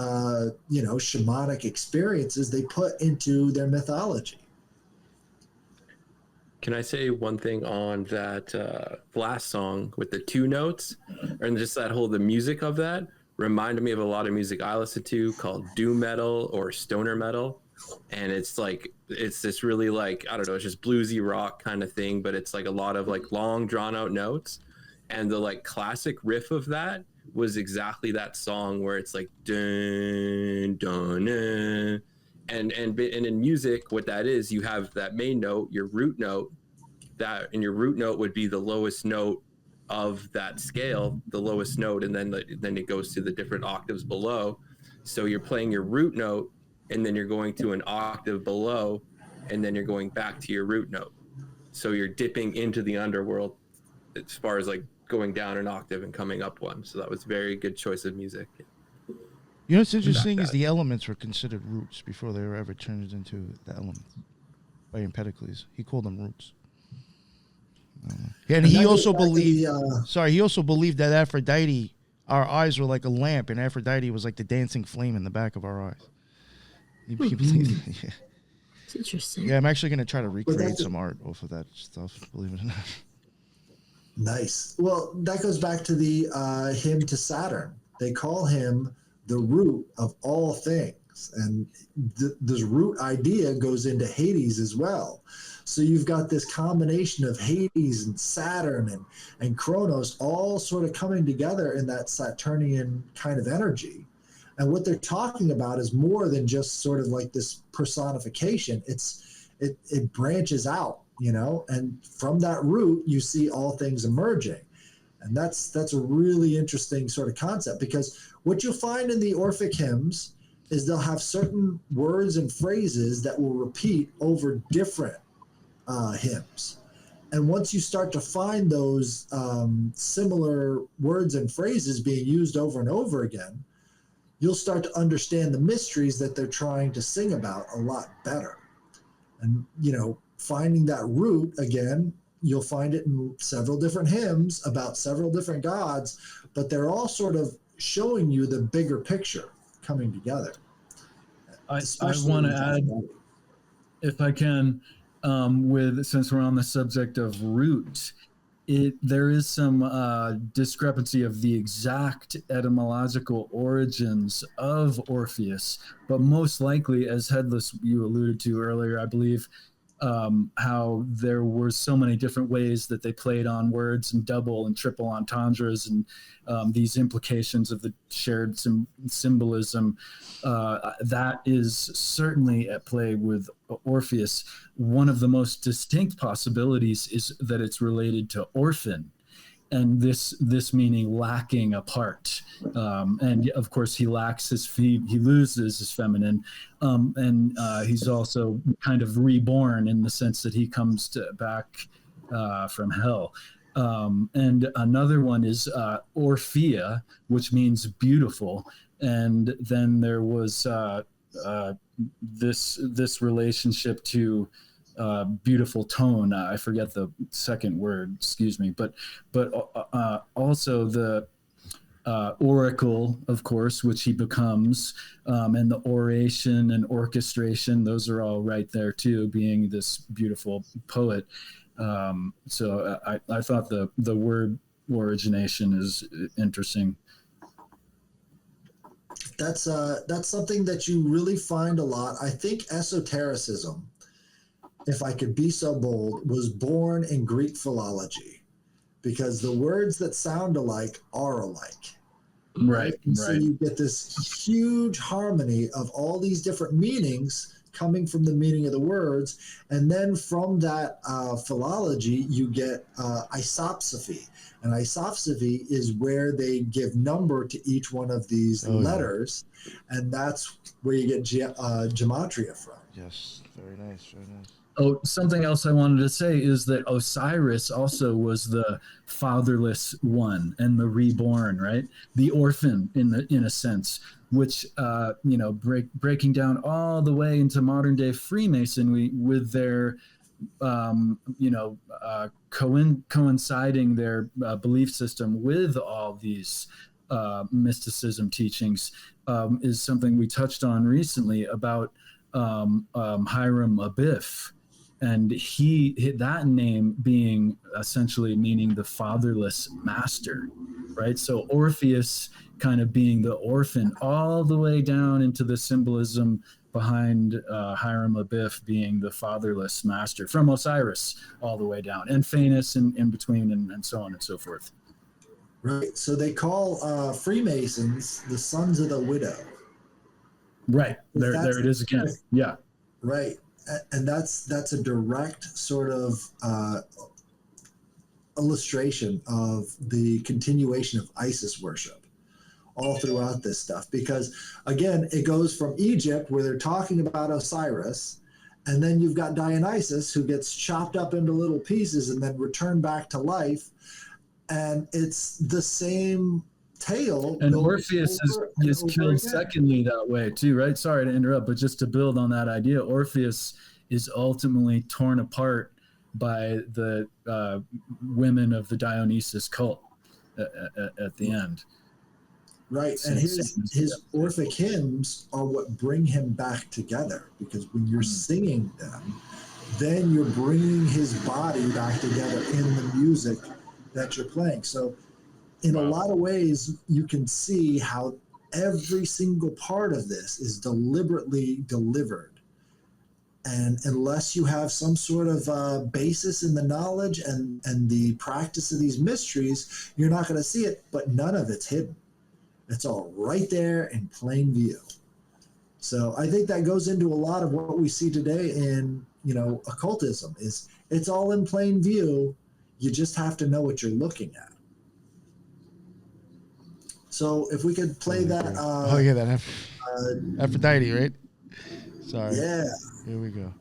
you know, shamanic experiences they put into their mythology. Can I say one thing on that last song with the 2 notes, and just the music of that reminded me of a lot of music I listen to called doom metal or stoner metal, and it's this really I don't know, it's just bluesy rock kind of thing, but it's like a lot of long drawn out notes, and the classic riff of that was exactly that song where it's dun dun dun. And in music, what that is, you have that main note, your root note, and your root note would be the lowest note of that scale, the lowest note, and then it goes to the different octaves below. So you're playing your root note, and then you're going to an octave below, and then you're going back to your root note. So you're dipping into the underworld as far as going down an octave and coming up one. So that was a very good choice of music. You know what's interesting is the elements were considered roots before they were ever turned into the elements by Empedocles. He called them roots. And he also believed. He also believed that Aphrodite, our eyes were like a lamp, and Aphrodite was like the dancing flame in the back of our eyes. He believed. Yeah. It's interesting. Yeah, I'm actually going to try to recreate some art off of that stuff. Believe it or not. Nice. Well, that goes back to the hymn to Saturn. They call him the root of all things, and this root idea goes into Hades as well. So you've got this combination of Hades and Saturn and Kronos all sort of coming together in that Saturnian kind of energy. And what they're talking about is more than just sort of like this personification. It branches out, you know, and from that root you see all things emerging. And that's a really interesting sort of concept, because what you'll find in the Orphic hymns is they'll have certain words and phrases that will repeat over different hymns. And once you start to find those similar words and phrases being used over and over again, you'll start to understand the mysteries that they're trying to sing about a lot better. And, you know, finding that root again, you'll find it in several different hymns about several different gods, but they're all sort of showing you the bigger picture coming together. I want to add, if I can, since we're on the subject of root, there is some discrepancy of the exact etymological origins of Orpheus, but most likely, as Headless you alluded to earlier, I believe, how there were so many different ways that they played on words and double and triple entendres and these implications of the shared symbolism. That is certainly at play with Orpheus. One of the most distinct possibilities is that it's related to orphan, and this meaning lacking a part, and of course he lacks he loses his feminine, and he's also kind of reborn in the sense that he comes back from hell. And another one is Orphia, which means beautiful, and then there was this relationship to beautiful tone. I forget the second word, excuse me, but also the oracle, of course, which he becomes, and the oration and orchestration, those are all right there too, being this beautiful poet. So I thought the word origination is interesting. That's something that you really find a lot. I think esotericism, if I could be so bold, was born in Greek philology, because the words that sound alike are alike. Right. And so you get this huge harmony of all these different meanings coming from the meaning of the words. And then from that philology, you get isopsophy. And isopsophy is where they give number to each one of these letters. And that's where you get gematria from. Yes, very nice, very nice. Oh, something else I wanted to say is that Osiris also was the fatherless one and the reborn, right? The orphan in a sense, which breaking down all the way into modern day Freemasonry with their coinciding their belief system with all these mysticism teachings, is something we touched on recently about Hiram Abiff, and that name being essentially meaning the fatherless master, right? So Orpheus kind of being the orphan all the way down into the symbolism behind Hiram Abiff being the fatherless master, from Osiris all the way down, and Phanes in between, and so on and so forth. Right. So they call Freemasons the sons of the widow. Right. There it is again. Yeah. Right. And that's a direct sort of illustration of the continuation of Isis worship all throughout this stuff. Because, again, it goes from Egypt, where they're talking about Osiris, and then you've got Dionysus, who gets chopped up into little pieces and then returned back to life. And it's the same tale. And Orpheus is killed again. Secondly that way too, right? Sorry to interrupt, but just to build on that idea, Orpheus is ultimately torn apart by the women of the Dionysus cult at the end. Right, and his Orphic hymns are what bring him back together, because when you're singing them, then you're bringing his body back together in the music that you're playing. So in a lot of ways, you can see how every single part of this is deliberately delivered. And unless you have some sort of basis in the knowledge and the practice of these mysteries, you're not going to see it, but none of it's hidden. It's all right there in plain view. So I think that goes into a lot of what we see today in, occultism. Is it's all in plain view. You just have to know what you're looking at. So if we could play that. That Aphrodite, right? Sorry. Yeah. Here we go.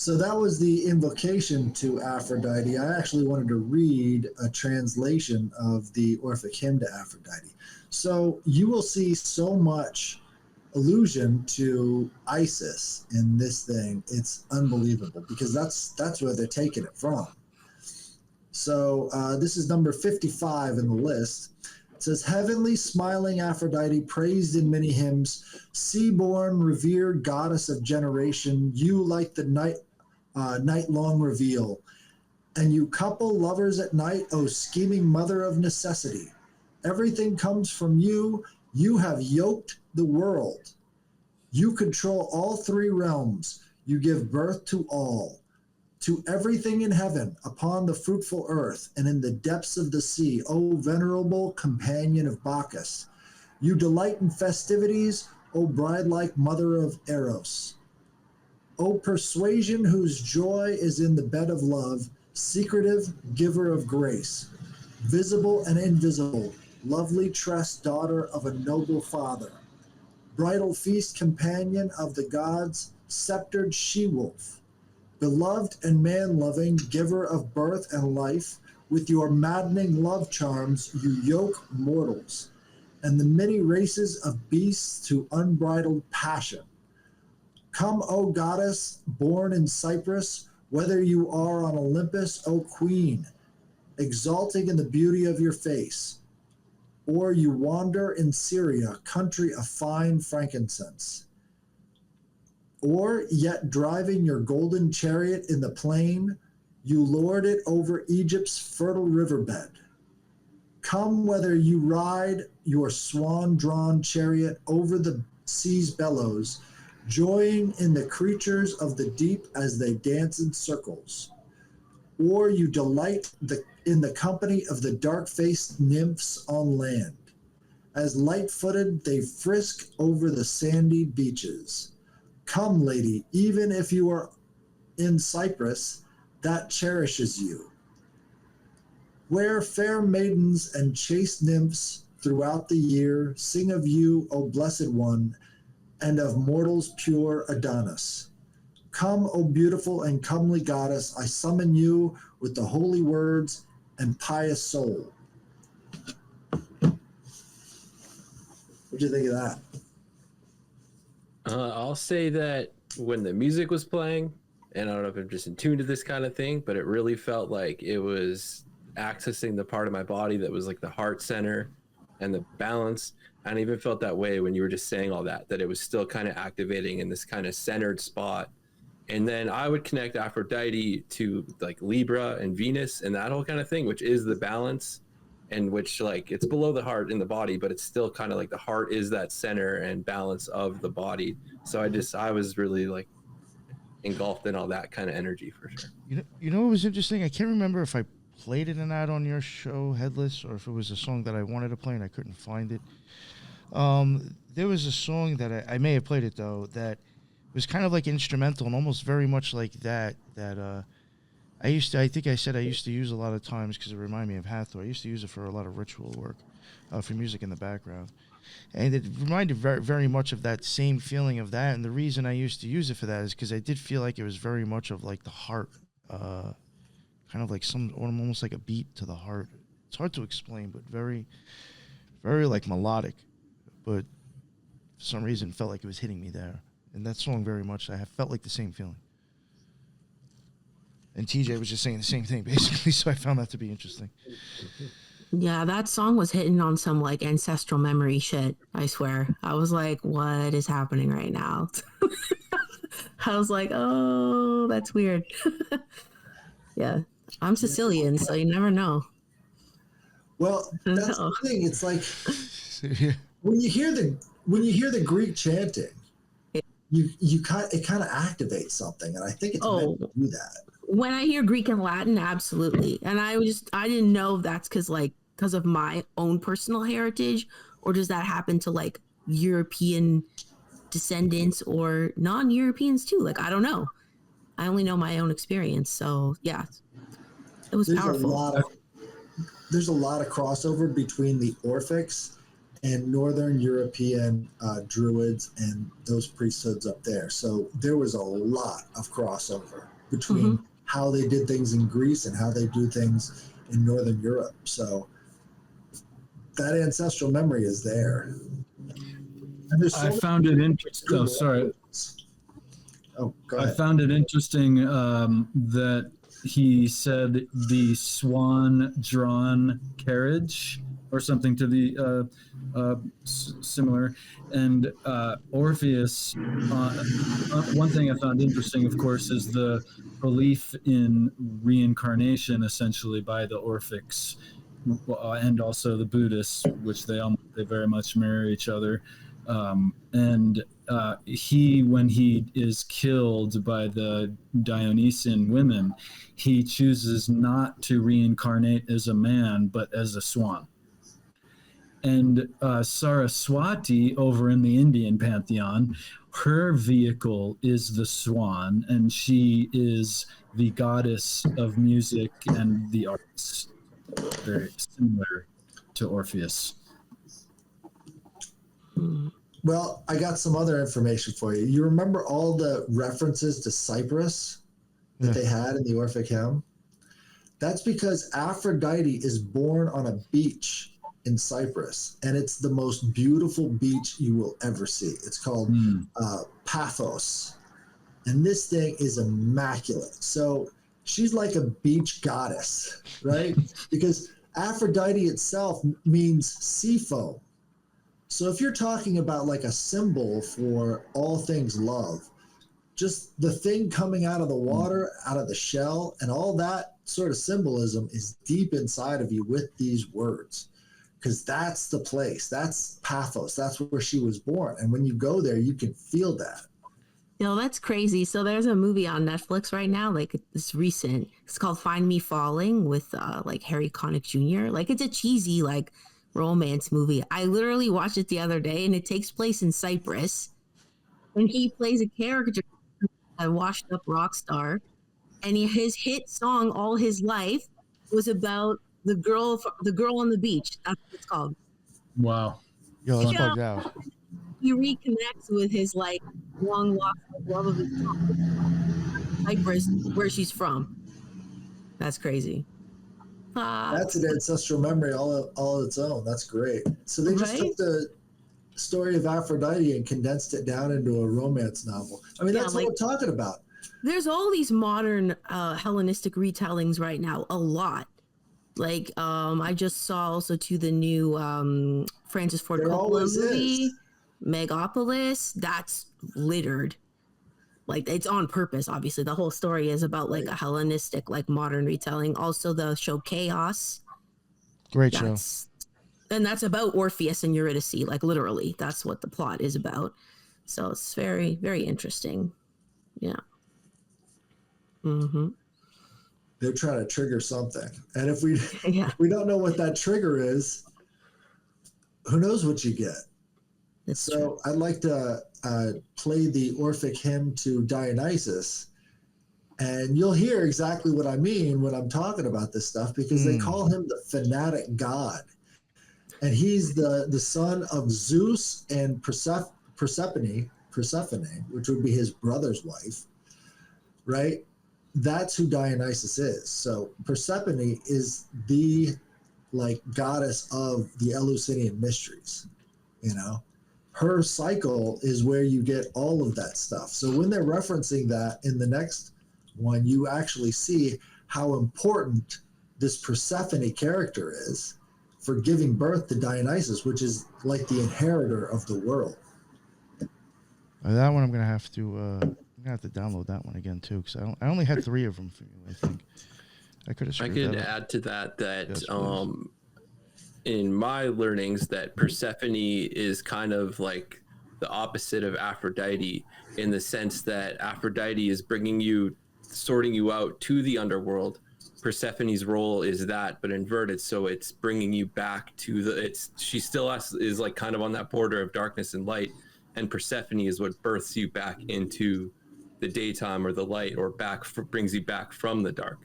So that was the invocation to Aphrodite. I actually wanted to read a translation of the Orphic hymn to Aphrodite. So you will see so much allusion to Isis in this thing. It's unbelievable because that's where they're taking it from. So this is number 55 in the list. It says, heavenly smiling Aphrodite, praised in many hymns, sea-born, revered goddess of generation, you like the night long reveal. And you couple lovers at night, O scheming mother of necessity. Everything comes from you. You have yoked the world. You control all three realms. You give birth to all. To everything in heaven, upon the fruitful earth, and in the depths of the sea, O venerable companion of Bacchus. You delight in festivities, O bride-like mother of Eros. O persuasion whose joy is in the bed of love, secretive giver of grace, visible and invisible, lovely tressed daughter of a noble father, bridal feast companion of the gods, sceptered she-wolf, beloved and man-loving, giver of birth and life, with your maddening love charms you yoke mortals, and the many races of beasts to unbridled passion. Come, O goddess, born in Cyprus, whether you are on Olympus, O queen, exalting in the beauty of your face, or you wander in Syria, country of fine frankincense, or yet driving your golden chariot in the plain, you lord it over Egypt's fertile riverbed. Come, whether you ride your swan-drawn chariot over the sea's bellows, joying in the creatures of the deep as they dance in circles, or you delight in the company of the dark-faced nymphs on land. As light-footed, they frisk over the sandy beaches. Come, lady, even if you are in Cyprus, that cherishes you. Where fair maidens and chaste nymphs throughout the year sing of you, O blessed one, and of mortals pure Adonis. Come, O beautiful and comely goddess, I summon you with the holy words and pious soul. What'd you think of that? I'll say that when the music was playing, and I don't know if I'm just in tune to this kind of thing, but it really felt like it was accessing the part of my body that was like the heart center and the balance. And I even felt that way when you were just saying all that it was still kind of activating in this kind of centered spot. And then I would connect Aphrodite to like Libra and Venus and that whole kind of thing, which is the balance, and which like it's below the heart in the body, but it's still kind of like the heart is that center and balance of the body. So I was really like engulfed in all that kind of energy for sure. You know what was interesting? I can't remember if I played it or not on your show, Headless, or if it was a song that I wanted to play and I couldn't find it. There was a song that I may have played it though that was kind of like instrumental and almost very much like that I think I said I used to use a lot of times because it reminded me of Hathor. I used to use it for a lot of ritual work, for music in the background. And it reminded very, very much of that same feeling of that. And the reason I used to use it for that is because I did feel like it was very much of like the heart, kind of like almost like a beat to the heart. It's hard to explain, but very, very like melodic. But for some reason felt like it was hitting me there. And that song very much, I felt like the same feeling. And TJ was just saying the same thing, basically, so I found that to be interesting. Yeah, that song was hitting on some like ancestral memory shit, I swear. I was like, what is happening right now? I was like, oh, that's weird. Yeah, I'm Sicilian, so you never know. Well, that's the thing. It's like when you hear the Greek chanting, it kind of activates something, and I think it's meant to do that. When I hear Greek and Latin, absolutely. And I didn't know if that's because of my own personal heritage, or does that happen to like European descendants or non-Europeans too? Like, I don't know. I only know my own experience. So yeah, it was powerful. There's a lot of crossover between the Orphics and Northern European Druids and those priesthoods up there. So there was a lot of crossover. between how they did things in Greece and how they do things in Northern Europe. So that ancestral memory is there. And there's I found it interesting. Oh, sorry. Oh, go I ahead. found it interesting that he said the swan-drawn carriage or something to the similar. And Orpheus, one thing I found interesting, of course, is the belief in reincarnation, essentially, by the Orphics, and also the Buddhists, which they very much mirror each other. He, when he is killed by the Dionysian women, he chooses not to reincarnate as a man, but as a swan. And Saraswati, over in the Indian pantheon, her vehicle is the swan, and she is the goddess of music and the arts, very similar to Orpheus. Well, I got some other information for you. You remember all the references to Cyprus that they had in the Orphic hymn? That's because Aphrodite is born on a beach in Cyprus, and it's the most beautiful beach you will ever see. It's called Paphos, and this thing is immaculate. So she's like a beach goddess, right? Because Aphrodite itself means sea foam. So if you're talking about like a symbol for all things love, just the thing coming out of the water, out of the shell, and all that sort of symbolism is deep inside of you with these words. Because that's the place. That's Paphos. That's where she was born. And when you go there, you can feel that. No, that's crazy. So there's a movie on Netflix right now, like it's recent. It's called Find Me Falling with like Harry Connick Jr. Like it's a cheesy like romance movie. I literally watched it the other day, and it takes place in Cyprus. And he plays a character, a washed up rock star, and his hit song all his life was about the girl on the beach. That's what it's called. Wow. Yo, that's Yeah. bugged out. He reconnects with his like long lost love of his Cyprus, where she's from. That's crazy. That's an ancestral memory all its own. That's great. So they just took the story of Aphrodite and condensed it down into a romance novel. I mean, that's what we're talking about. There's all these modern Hellenistic retellings right now, a lot. Like I just saw also to the new Francis Ford Coppola movie, Megapolis. That's littered. Like it's on purpose, obviously. The whole story is about like a Hellenistic, like modern retelling. Also the show Chaos. Great show. And that's about Orpheus and Eurydice, like literally. That's what the plot is about. So it's very, very interesting. Yeah. Mm-hmm. They're trying to trigger something. And if we don't know what that trigger is, who knows what you get? That's true. I'd like to play the Orphic hymn to Dionysus, and you'll hear exactly what I mean when I'm talking about this stuff, because they call him the Fanatic God. And he's the son of Zeus and Persephone, which would be his brother's wife, right? That's who Dionysus is. So Persephone is the like goddess of the Eleusinian mysteries, you know? Her cycle is where you get all of that stuff. So when they're referencing that in the next one, you actually see how important this Persephone character is for giving birth to Dionysus, which is like the inheritor of the world. That one I'm gonna have to download that one again too, because I only had 3 of them for you. I think I could have. I could add to that in my learnings that Persephone is kind of like the opposite of Aphrodite, in the sense that Aphrodite is sorting you out to the underworld. Persephone's role is that, but inverted. So it's bringing you back to she still is like kind of on that border of darkness and light. And Persephone is what births you back into the daytime or the light, or brings you back from the dark.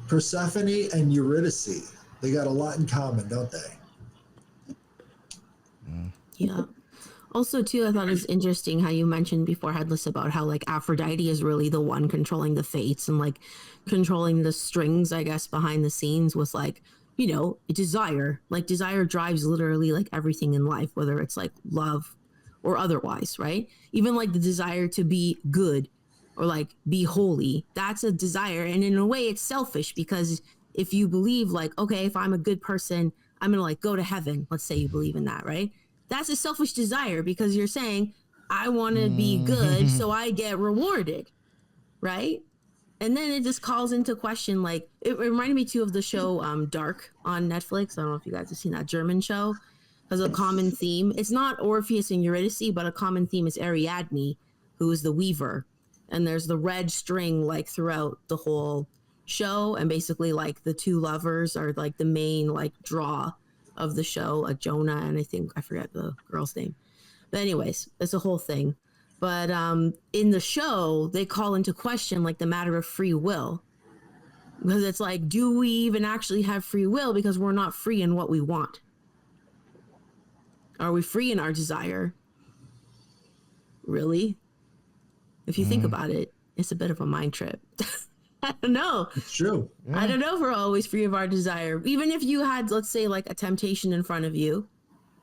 Persephone and Eurydice, they got a lot in common, don't they? Yeah. Also, too, I thought it was interesting how you mentioned before, Headless, about how like Aphrodite is really the one controlling the fates and like controlling the strings, I guess, behind the scenes with like, desire. Like desire drives literally like everything in life, whether it's like love or otherwise, right? Even like the desire to be good or like be holy, that's a desire. And in a way, it's selfish because if you believe like, okay, if I'm a good person, I'm gonna like go to heaven. Let's say you believe in that, right? That's a selfish desire because you're saying, I want to be good, so I get rewarded, right? And then it just calls into question, like, it reminded me too of the show Dark on Netflix. I don't know if you guys have seen that German show. Has a common theme. It's not Orpheus and Eurydice, but a common theme is Ariadne, who is the weaver. And there's the red string like throughout the whole show. And basically like the two lovers are like the main like draw of the show, Jonah, and I forget the girl's name. But anyways, it's a whole thing. But in the show, they call into question like the matter of free will. Because it's like, do we even actually have free will? Because we're not free in what we want. Are we free in our desire? Really? If you think about it, it's a bit of a mind trip. I don't know. It's true. Yeah. I don't know if we're always free of our desire. Even if you had, let's say, like a temptation in front of you,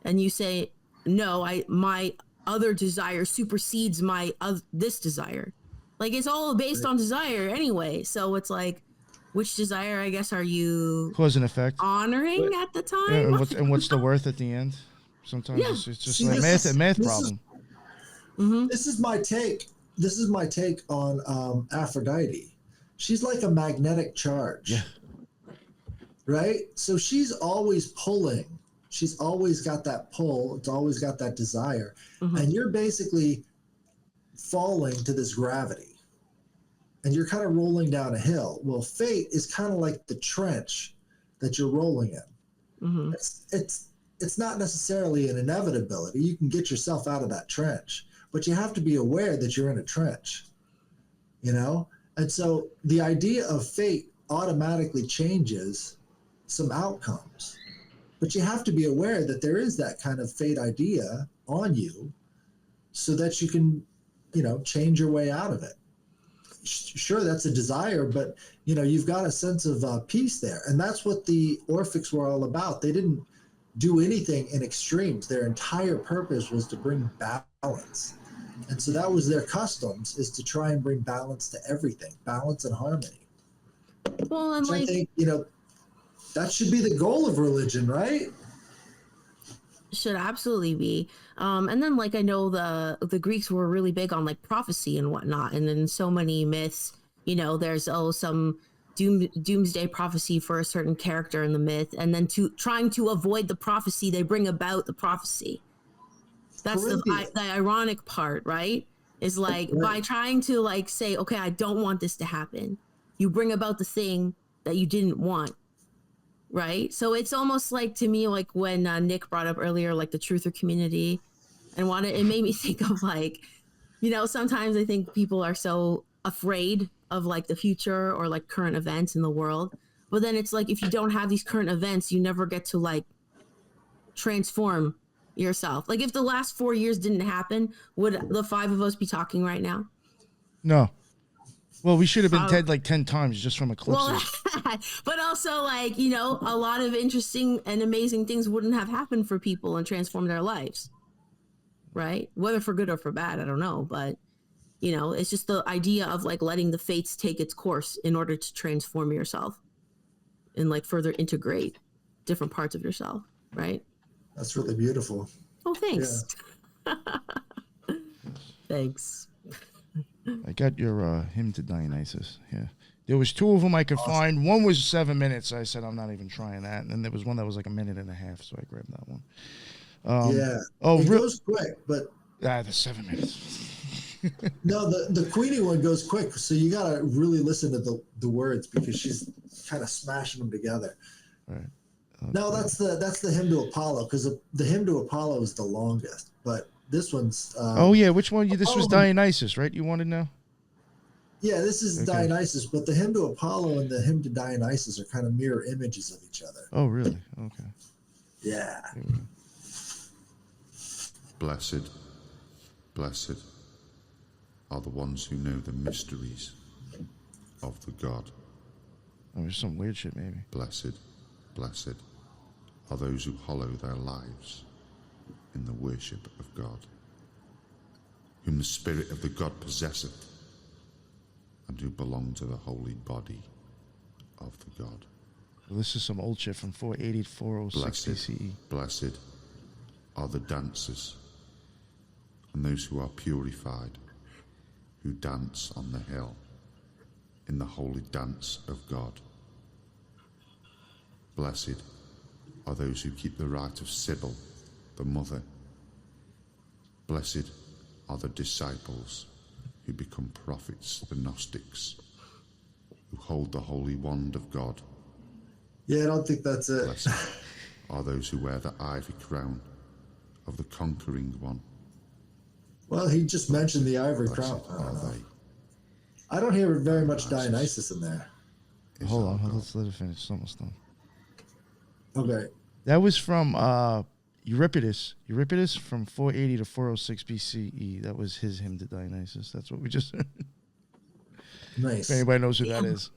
and you say, "No, my other desire supersedes my this desire." Like it's all based on desire anyway. So it's like, which desire, I guess, are you cause and effect honoring at the time? Yeah, and what's the worth at the end? Sometimes it's just like math problem. This is my take. This is my take on Aphrodite. She's like a magnetic charge. Yeah. Right? So she's always pulling. She's always got that pull. It's always got that desire. And you're basically falling to this gravity. And you're kind of rolling down a hill. Well, fate is kind of like the trench that you're rolling in. It's not necessarily an inevitability. You can get yourself out of that trench, but you have to be aware that you're in a trench, And so the idea of fate automatically changes some outcomes, but you have to be aware that there is that kind of fate idea on you so that you can, change your way out of it. Sure, that's a desire, but, you've got a sense of peace there. And that's what the Orphics were all about. They didn't do anything in extremes. Their entire purpose was to bring balance. And so that was their customs, is to try and bring balance to everything, balance and harmony. Well, and I think, that should be the goal of religion, right? Should absolutely be. And then I know the Greeks were really big on like prophecy and whatnot. And then so many myths, there's some doomsday prophecy for a certain character in the myth. And then trying to avoid the prophecy, they bring about the prophecy. That's the ironic part, right? Is like by trying to say, okay, I don't want this to happen, you bring about the thing that you didn't want, right? So it's almost like, to me, like when Nick brought up earlier, like the truther community, and it made me think of sometimes I think people are so afraid of like the future or like current events in the world, but then it's like if you don't have these current events, you never get to like transform yourself. Like if the last 4 years didn't happen, would the five of us be talking right now? No. Well, we should have been dead like 10 times just from eclipses. Well, but also a lot of interesting and amazing things wouldn't have happened for people and transformed their lives, right? Whether for good or for bad, I don't know, but it's just the idea of like letting the fates take its course in order to transform yourself and like further integrate different parts of yourself, right? That's really beautiful. Oh, thanks. Yeah. Thanks. I got your hymn to Dionysus. Yeah. There was two of them I could find. One was 7 minutes. I said, I'm not even trying that. And then there was one that was like a minute and a half. So I grabbed that one. It goes quick, but the 7 minutes. No, the Queenie one goes quick. So you got to really listen to the words because she's kind of smashing them together. Right. No, that's the hymn to Apollo, because the hymn to Apollo is the longest, but this one's. Which one? This was Dionysus, right? You wanted now? Yeah, this is Dionysus, but the hymn to Apollo and the hymn to Dionysus are kind of mirror images of each other. Oh, really? Okay. Yeah. Blessed, blessed are the ones who know the mysteries of the God. Oh, there's some weird shit, maybe. Blessed, blessed are those who hallow their lives in the worship of God, whom the Spirit of the God possesseth, and who belong to the holy body of the God. Well, this is some old shit from 480 to 406 Blessed, BCE. blessed are the dancers, and those who are purified, who dance on the hill in the holy dance of God. Blessed are those who keep the rite of Sibyl, the mother. Blessed are the disciples who become prophets, the Gnostics, who hold the holy wand of God. Yeah, I don't think that's it. Blessed are those who wear the ivory crown of the conquering one. Well, he just mentioned the ivory Blessed crown. are they. I don't hear very much Dionysus in there. is Hold our on, God. let's let it finish. It's almost done. Okay. That was from Euripides. Euripides from 480 to 406 BCE. That was his hymn to Dionysus. That's what we just heard. Nice. If anybody knows who that is.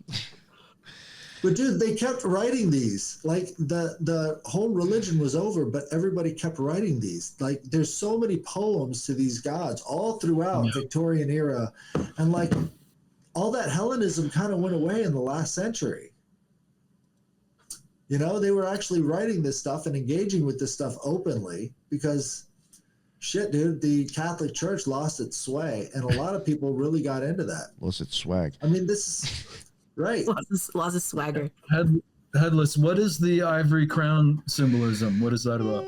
But dude, they kept writing these. Like the whole religion was over, but everybody kept writing these. Like there's so many poems to these gods all throughout Victorian era, and like all that Hellenism kind of went away in the last century. You know, they were actually writing this stuff and engaging with this stuff openly because shit, dude, the Catholic Church lost its sway, and a lot of people really got into that. Illicit swag. I mean, this is right. Lots of swagger. Headless, what is the ivory crown symbolism? What is that about?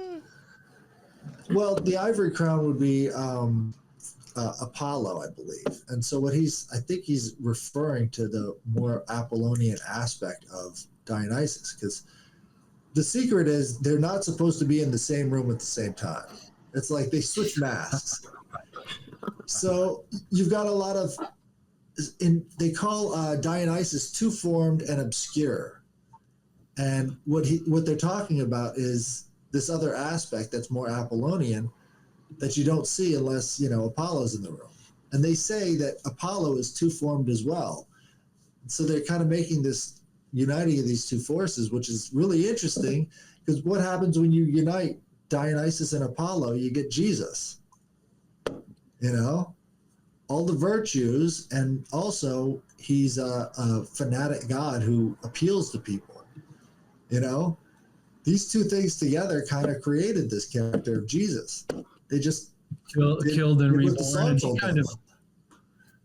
Well, the ivory crown would be Apollo, I believe. And so I think he's referring to the more Apollonian aspect of Dionysus, because the secret is they're not supposed to be in the same room at the same time. It's like they switch masks. So you've got a lot of, they call Dionysus two-formed and obscure. And what they're talking about is this other aspect that's more Apollonian that you don't see unless, Apollo's in the room. And they say that Apollo is two-formed as well. So they're kind of making this uniting of these two forces, which is really interesting, because what happens when you unite Dionysus and Apollo? You get Jesus. All the virtues, and also he's a fanatic God who appeals to people. These two things together kind of created this character of Jesus. They just Killed and reborn.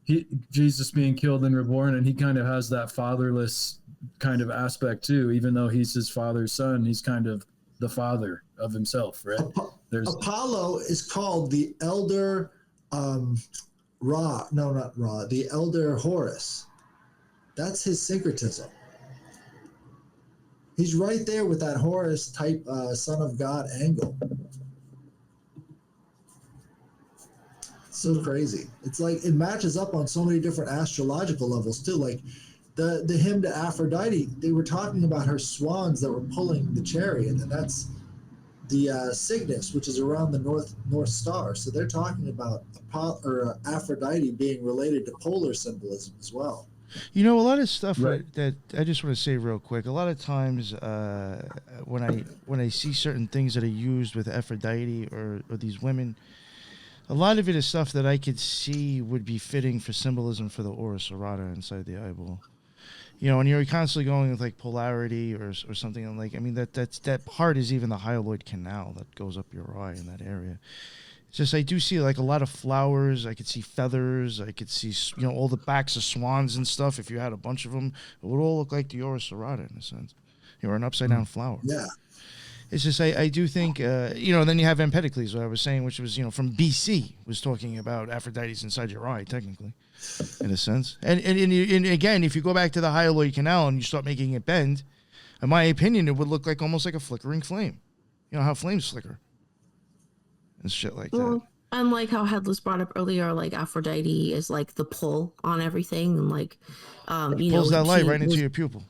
And Jesus being killed and reborn, and he kind of has that fatherless kind of aspect too. Even though he's his father's son, he's kind of the father of himself, right? Apollo is called the elder the elder Horus. That's his syncretism. He's right there with that Horus type son of God angle. So crazy. It's like it matches up on so many different astrological levels too. Like the hymn to Aphrodite, they were talking about her swans that were pulling the chariot, and that's the Cygnus, which is around the North Star. So they're talking about Aphrodite being related to polar symbolism as well. A lot of stuff that I just want to say real quick. A lot of times when I see certain things that are used with Aphrodite or these women, a lot of it is stuff that I could see would be fitting for symbolism for the aura serrata inside the eyeball. And you're constantly going with like polarity or something like, that part is even the hyaloid canal that goes up your eye in that area. It's just, I do see like a lot of flowers. I could see feathers. I could see, all the backs of swans and stuff. If you had a bunch of them, it would all look like the aura serrata in a sense. You're an upside down flower. Yeah. It's just, I do think, then you have Empedocles, what I was saying, which was, from BC, was talking about Aphrodite's inside your eye, technically, in a sense. And again, if you go back to the hyaloid canal and you start making it bend, in my opinion, it would look like almost like a flickering flame. You know how flames flicker and shit like that. And like how Headless brought up earlier, like Aphrodite is like the pull on everything, and like, Pulls that light right into your pupil.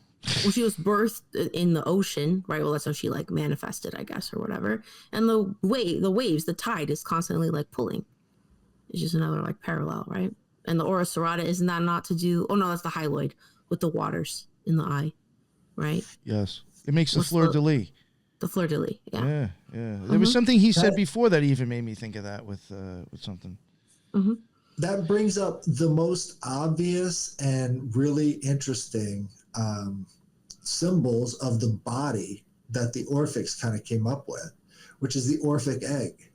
Well, she was birthed in the ocean, right? Well, that's how she like manifested, I guess, or whatever. And the waves, the tide is constantly like pulling. It's just another like parallel, right? And the aura serrata, isn't that not to do? Oh no, that's the hyaloid with the waters in the eye, right? Yes, it makes the What's fleur de lis. The fleur de lis, yeah. Yeah, yeah. There was something he said before that even made me think of that with something. Mm-hmm. That brings up the most obvious and really interesting symbols of the body that the Orphics kind of came up with, which is the Orphic egg,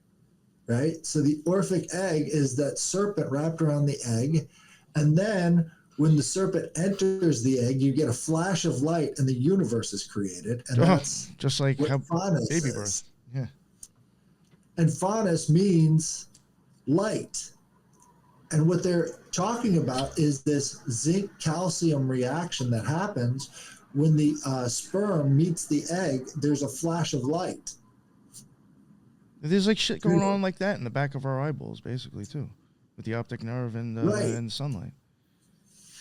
right? So the Orphic egg is that serpent wrapped around the egg, and then when the serpent enters the egg, you get a flash of light and the universe is created. And that's just like what how Faunus baby is. birth. Yeah. And Faunus means light. And what they're talking about is this zinc calcium reaction that happens when the sperm meets the egg. There's a flash of light. There's like shit going on like that in the back of our eyeballs, basically, too, with the optic nerve and and sunlight.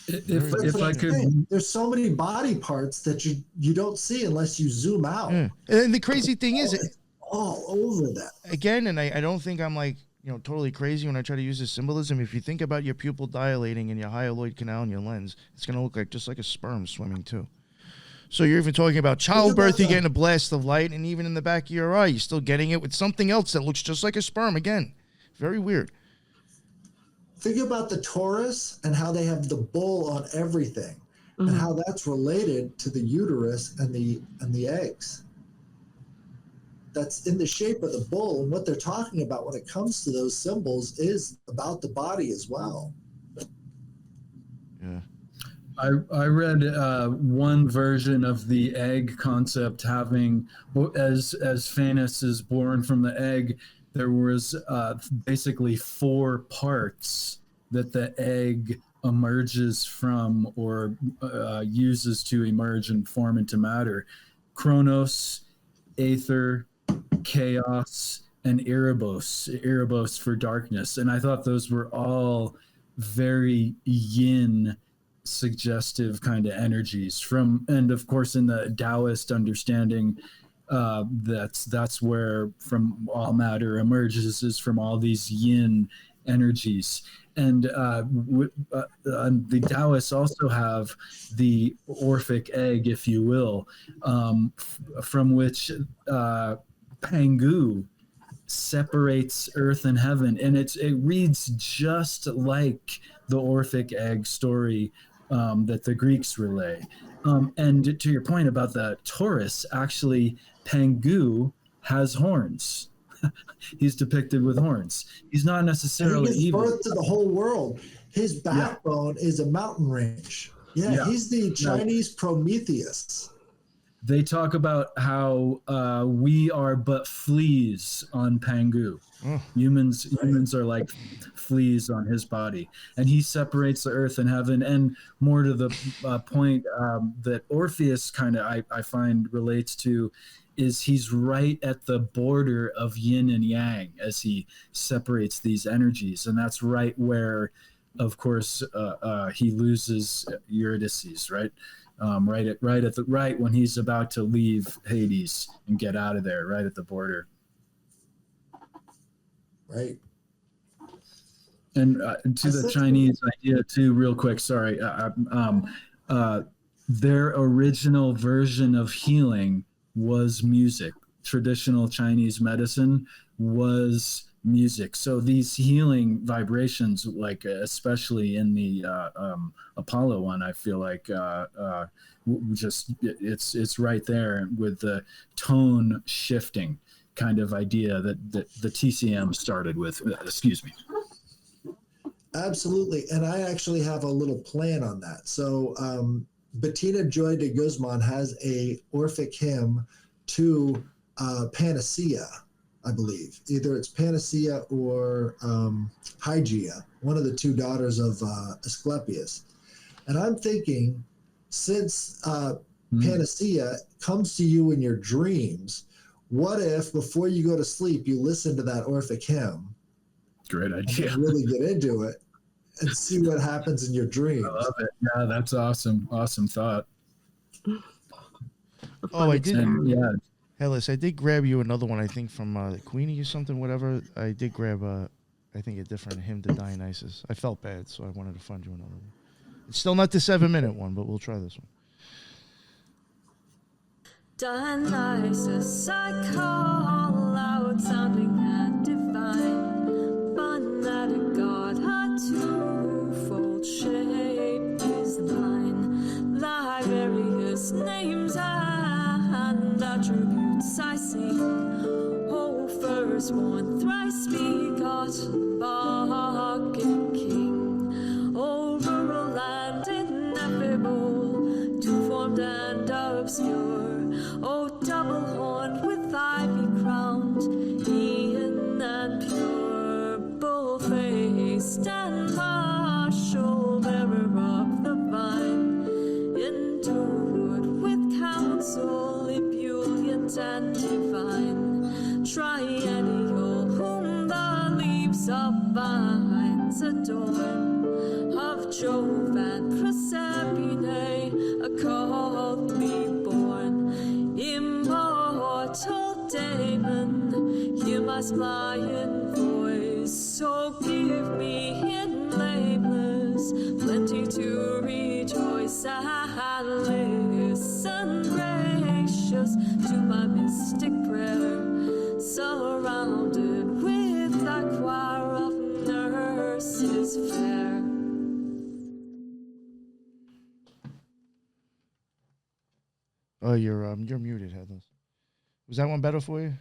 If I could, there's so many body parts that you don't see unless you zoom out. Yeah. And the crazy thing is, it's all over that again. And I don't think I'm like totally crazy when I try to use this symbolism. If you think about your pupil dilating and your hyaloid canal and your lens, it's going to look like just like a sperm swimming too. So you're even talking about childbirth. You're getting a blast of light, and even in the back of your eye, you're still getting it with something else that looks just like a sperm. Again, very weird. Think about the Taurus and how they have the bull on everything, and how that's related to the uterus and the eggs. That's in the shape of the bull, and what they're talking about when it comes to those symbols is about the body as well. Yeah. I read one version of the egg concept having, as Phanes is born from the egg, there was basically 4 parts that the egg emerges from or uses to emerge and form into matter: Chronos, Aether, Chaos, and Erebos for darkness. And I thought those were all very yin suggestive kind of energies and of course in the Taoist understanding, that's where from all matter emerges, is from all these yin energies. And the Taoists also have the Orphic egg, if you will, from which Pangu separates earth and heaven, and it reads just like the Orphic egg story that the Greeks relay. And to your point about the Taurus, actually, Pangu has horns. He's depicted with horns. He's not necessarily he gives evil. birth to the whole world. His backbone is a mountain range. Yeah, he's the Chinese Prometheus. They talk about how we are but fleas on Pangu. Humans are like fleas on his body, and he separates the earth and heaven. And more to the point that Orpheus kind of I find relates to is he's right at the border of yin and yang as he separates these energies, and that's right where, of course, he loses Eurydice, right? Right when he's about to leave Hades and get out of there, right at the border. Right. And to the Chinese idea too, real quick. Sorry, their original version of healing was music. Traditional Chinese medicine was music. So these healing vibrations, like especially in the Apollo one, I feel like just it's right there with the tone shifting kind of idea that the TCM started with. Excuse me. Absolutely, and I actually have a little plan on that. So Bettina Joy de Guzman has a Orphic hymn to Panacea, I believe. Either it's Panacea or Hygeia, one of the 2 daughters of Asclepius. And I'm thinking, since Panacea comes to you in your dreams, what if before you go to sleep, you listen to that Orphic hymn? Great idea. And really get into it and see what happens in your dreams. I love it. Yeah, that's awesome. Awesome thought. Oh, I did. And yeah, Headless, I did grab you another one, I think, from Queenie or something, whatever. I did grab, I think, a different hymn to Dionysus. I felt bad, so I wanted to find you another one. It's still not the 7-minute one, but we'll try this one. Dionysus, I call out, sounding and divine. Fanatic God, a twofold shape is thine. Thy various names and attributes I sing. O firstborn, thrice begotten, bargain king. O rural and ineffable, two-formed and obscure. O double horned with ivy crowned, e'en and pure, bull-faced and partial, bearer of the vine, endued with counsel, ebullient and divine, triennial, whom the leaves of vines adorn, of Jove and Proserpine, occultly born, immortal Damon, hear my splendid voice, so give me in blameless plenty to rejoice, and listen gracious to my mystic prayer, surrounded with a choir of nurses fair. Oh, you're muted, Headless. Was that one better for you?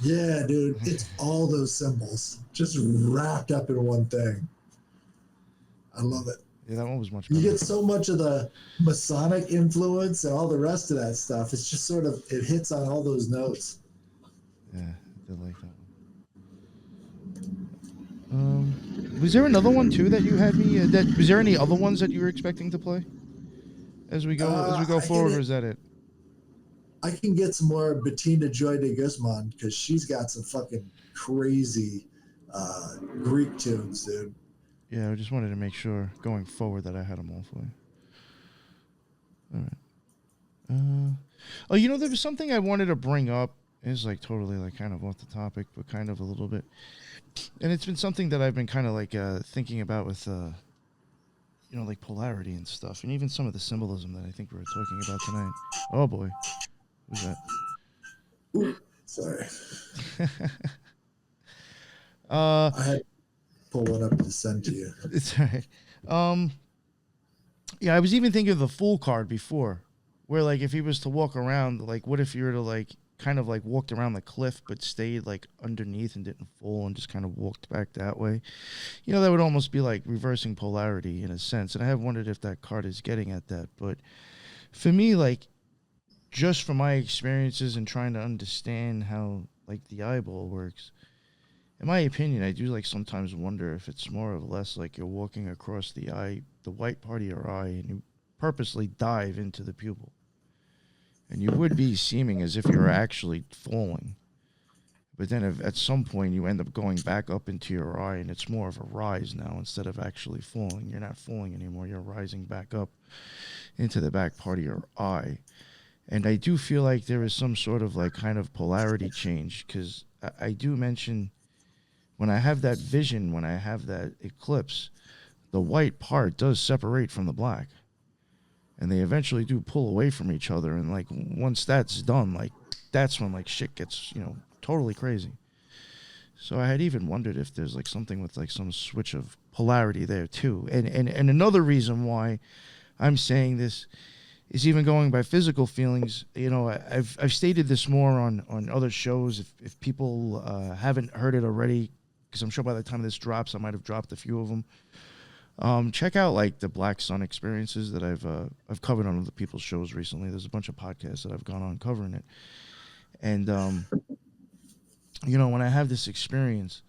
Yeah, dude, it's all those symbols just wrapped up in one thing. I love it. Yeah, that one was much You better. get so much of the Masonic influence and all the rest of that stuff. It's just sort of, it hits on all those notes. Yeah, I did like that one. Was there another one too that you had me? Was there any other ones that you were expecting to play as we go forward, or is that it? I can get some more Bettina Joy de Guzman because she's got some fucking crazy Greek tunes, dude. Yeah, I just wanted to make sure going forward that I had them all for you. All right. There was something I wanted to bring up. It's like totally like kind of off the topic, but kind of a little bit. And it's been something that I've been kind of like thinking about with, like polarity and stuff, and even some of the symbolism that I think we were talking about tonight. Oh boy, who's that? Ooh, sorry. I had to pull one up to send to you. It's all right. Yeah, I was even thinking of the Fool card before, where like if he was to walk around, like what if you were to like kind of like walked around the cliff but stayed like underneath and didn't fall and just kind of walked back that way. That would almost be like reversing polarity in a sense. And I have wondered if that card is getting at that. But for me, like just from my experiences and trying to understand how like the eyeball works, in my opinion, I do like sometimes wonder if it's more or less like you're walking across the eye, the white part of your eye, and you purposely dive into the pupil. And you would be seeming as if you're actually falling. But then if at some point you end up going back up into your eye and it's more of a rise now instead of actually falling. You're not falling anymore. You're rising back up into the back part of your eye. And I do feel like there is some sort of like kind of polarity change because I do mention when I have that vision, when I have that eclipse, the white part does separate from the black. And they eventually do pull away from each other. And, like, once that's done, like, that's when, like, shit gets, totally crazy. So I had even wondered if there's, like, something with, like, some switch of polarity there, too. And another reason why I'm saying this is even going by physical feelings. I've stated this more on other shows. If people haven't heard it already, because I'm sure by the time this drops, I might have dropped a few of them. Check out like the Black Sun experiences that I've covered on other people's shows recently. There's a bunch of podcasts that I've gone on covering it. And, when I have this experience,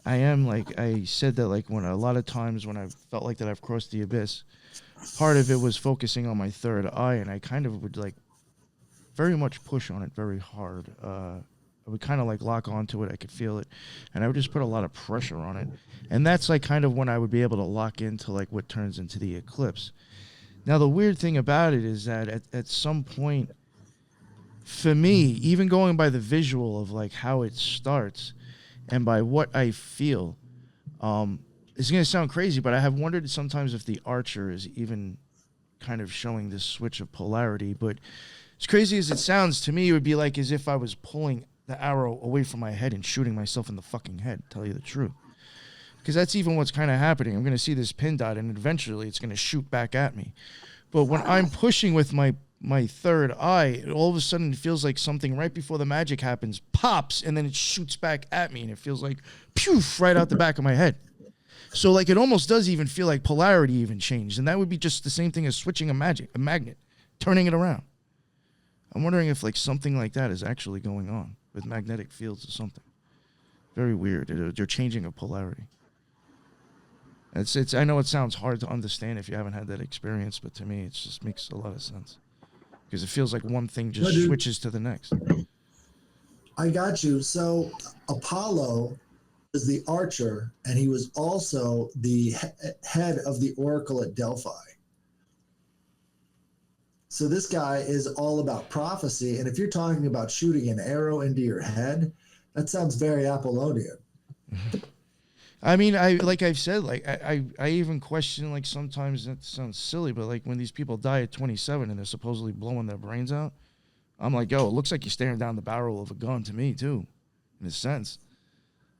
I am like, I said that like when a lot of times when I felt like that I've crossed the abyss, part of it was focusing on my third eye. And I kind of would like very much push on it very hard. I would kind of like lock onto it. I could feel it. And I would just put a lot of pressure on it. And that's like kind of when I would be able to lock into like what turns into the eclipse. Now, the weird thing about it is that at some point, for me, even going by the visual of like how it starts and by what I feel, it's going to sound crazy, but I have wondered sometimes if the Archer is even kind of showing this switch of polarity. But as crazy as it sounds, to me, it would be like as if I was pulling the arrow away from my head and shooting myself in the fucking head, tell you the truth. Because that's even what's kind of happening. I'm going to see this pin dot, and eventually it's going to shoot back at me. But when I'm pushing with my third eye, all of a sudden it feels like something right before the magic happens pops, and then it shoots back at me, and it feels like poof right out the back of my head. So like it almost does even feel like polarity even changed, and that would be just the same thing as switching a magnet, turning it around. I'm wondering if like something like that is actually going on with magnetic fields or something. Very weird. They're changing a polarity. It's. I know it sounds hard to understand if you haven't had that experience, but to me, it just makes a lot of sense because it feels like one thing just switches to the next. I got you. So Apollo is the Archer, and he was also the head of the Oracle at Delphi. So this guy is all about prophecy, and if you're talking about shooting an arrow into your head, that sounds very Apollonian. I mean, I've said, I even question, like, sometimes that sounds silly, but like when these people die at 27 and they're supposedly blowing their brains out, I'm like, yo, it looks like you're staring down the barrel of a gun to me too, in a sense.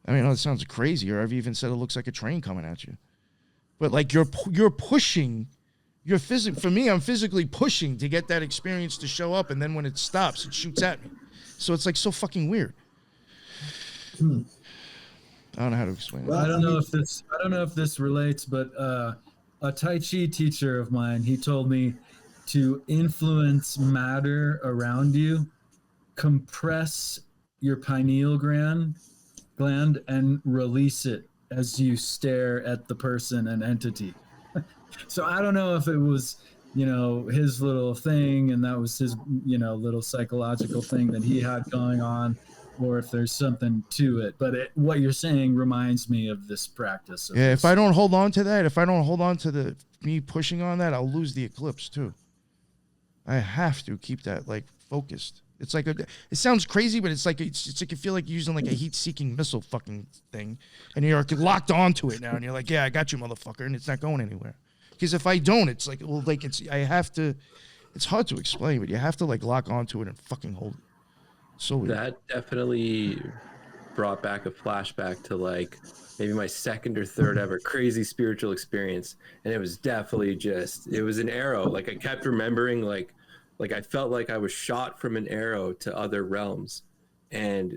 I mean, it sounds crazy, or I've even said it looks like a train coming at you. But like you're pushing, for me, I'm physically pushing to get that experience to show up, and then when it stops, it shoots at me. So it's like so fucking weird. I don't know how to explain it. I don't know if this relates, but a Tai Chi teacher of mine, he told me to influence matter around you, compress your pineal gland and release it as you stare at the person and entity. So I don't know if it was, his little thing and that was his, little psychological thing that he had going on, or if there's something to it. But what you're saying reminds me of this practice. If I don't hold on to that, if I don't hold on to me pushing on that, I'll lose the eclipse too. I have to keep that like focused. It's like it sounds crazy, but it's like you feel like you're using like a heat-seeking missile fucking thing, and you're locked onto it now, and you're like, yeah, I got you, motherfucker, and it's not going anywhere. Because if I don't, it's like, well, like I have to. It's hard to explain, but you have to like lock onto it and fucking hold it. So weird. That definitely brought back a flashback to like maybe my second or third ever crazy spiritual experience, and it was definitely it was an arrow. Like I kept remembering like I felt like I was shot from an arrow to other realms, and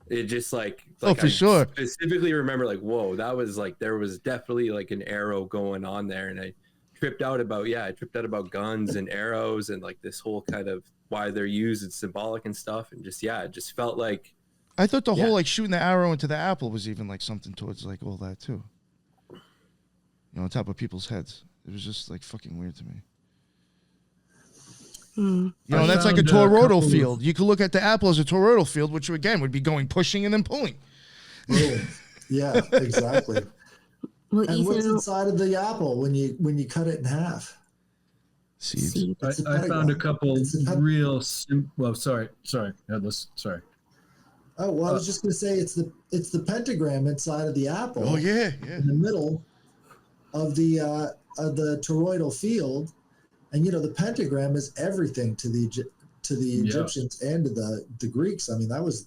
it just like oh, for sure. Specifically remember like, whoa, that was like there was definitely like an arrow going on there, and I tripped out about guns and arrows and like this whole kind of why they're used and symbolic and stuff, and just it just felt like I thought the whole like shooting the arrow into the apple was even like something towards like all that too. On top of people's heads. It was just like fucking weird to me. That's like a toroidal field. You could look at the apple as a toroidal field, which again would be going pushing and then pulling. Oh, yeah, exactly. Well, and what's inside of the apple when you cut it in half? Seeds. I found a couple real. Sorry, Headless. Sorry. Oh well, I was just gonna say it's the pentagram inside of the apple. Oh yeah. In the middle of the toroidal field, and the pentagram is everything to the Egyptians and to the Greeks. I mean, that was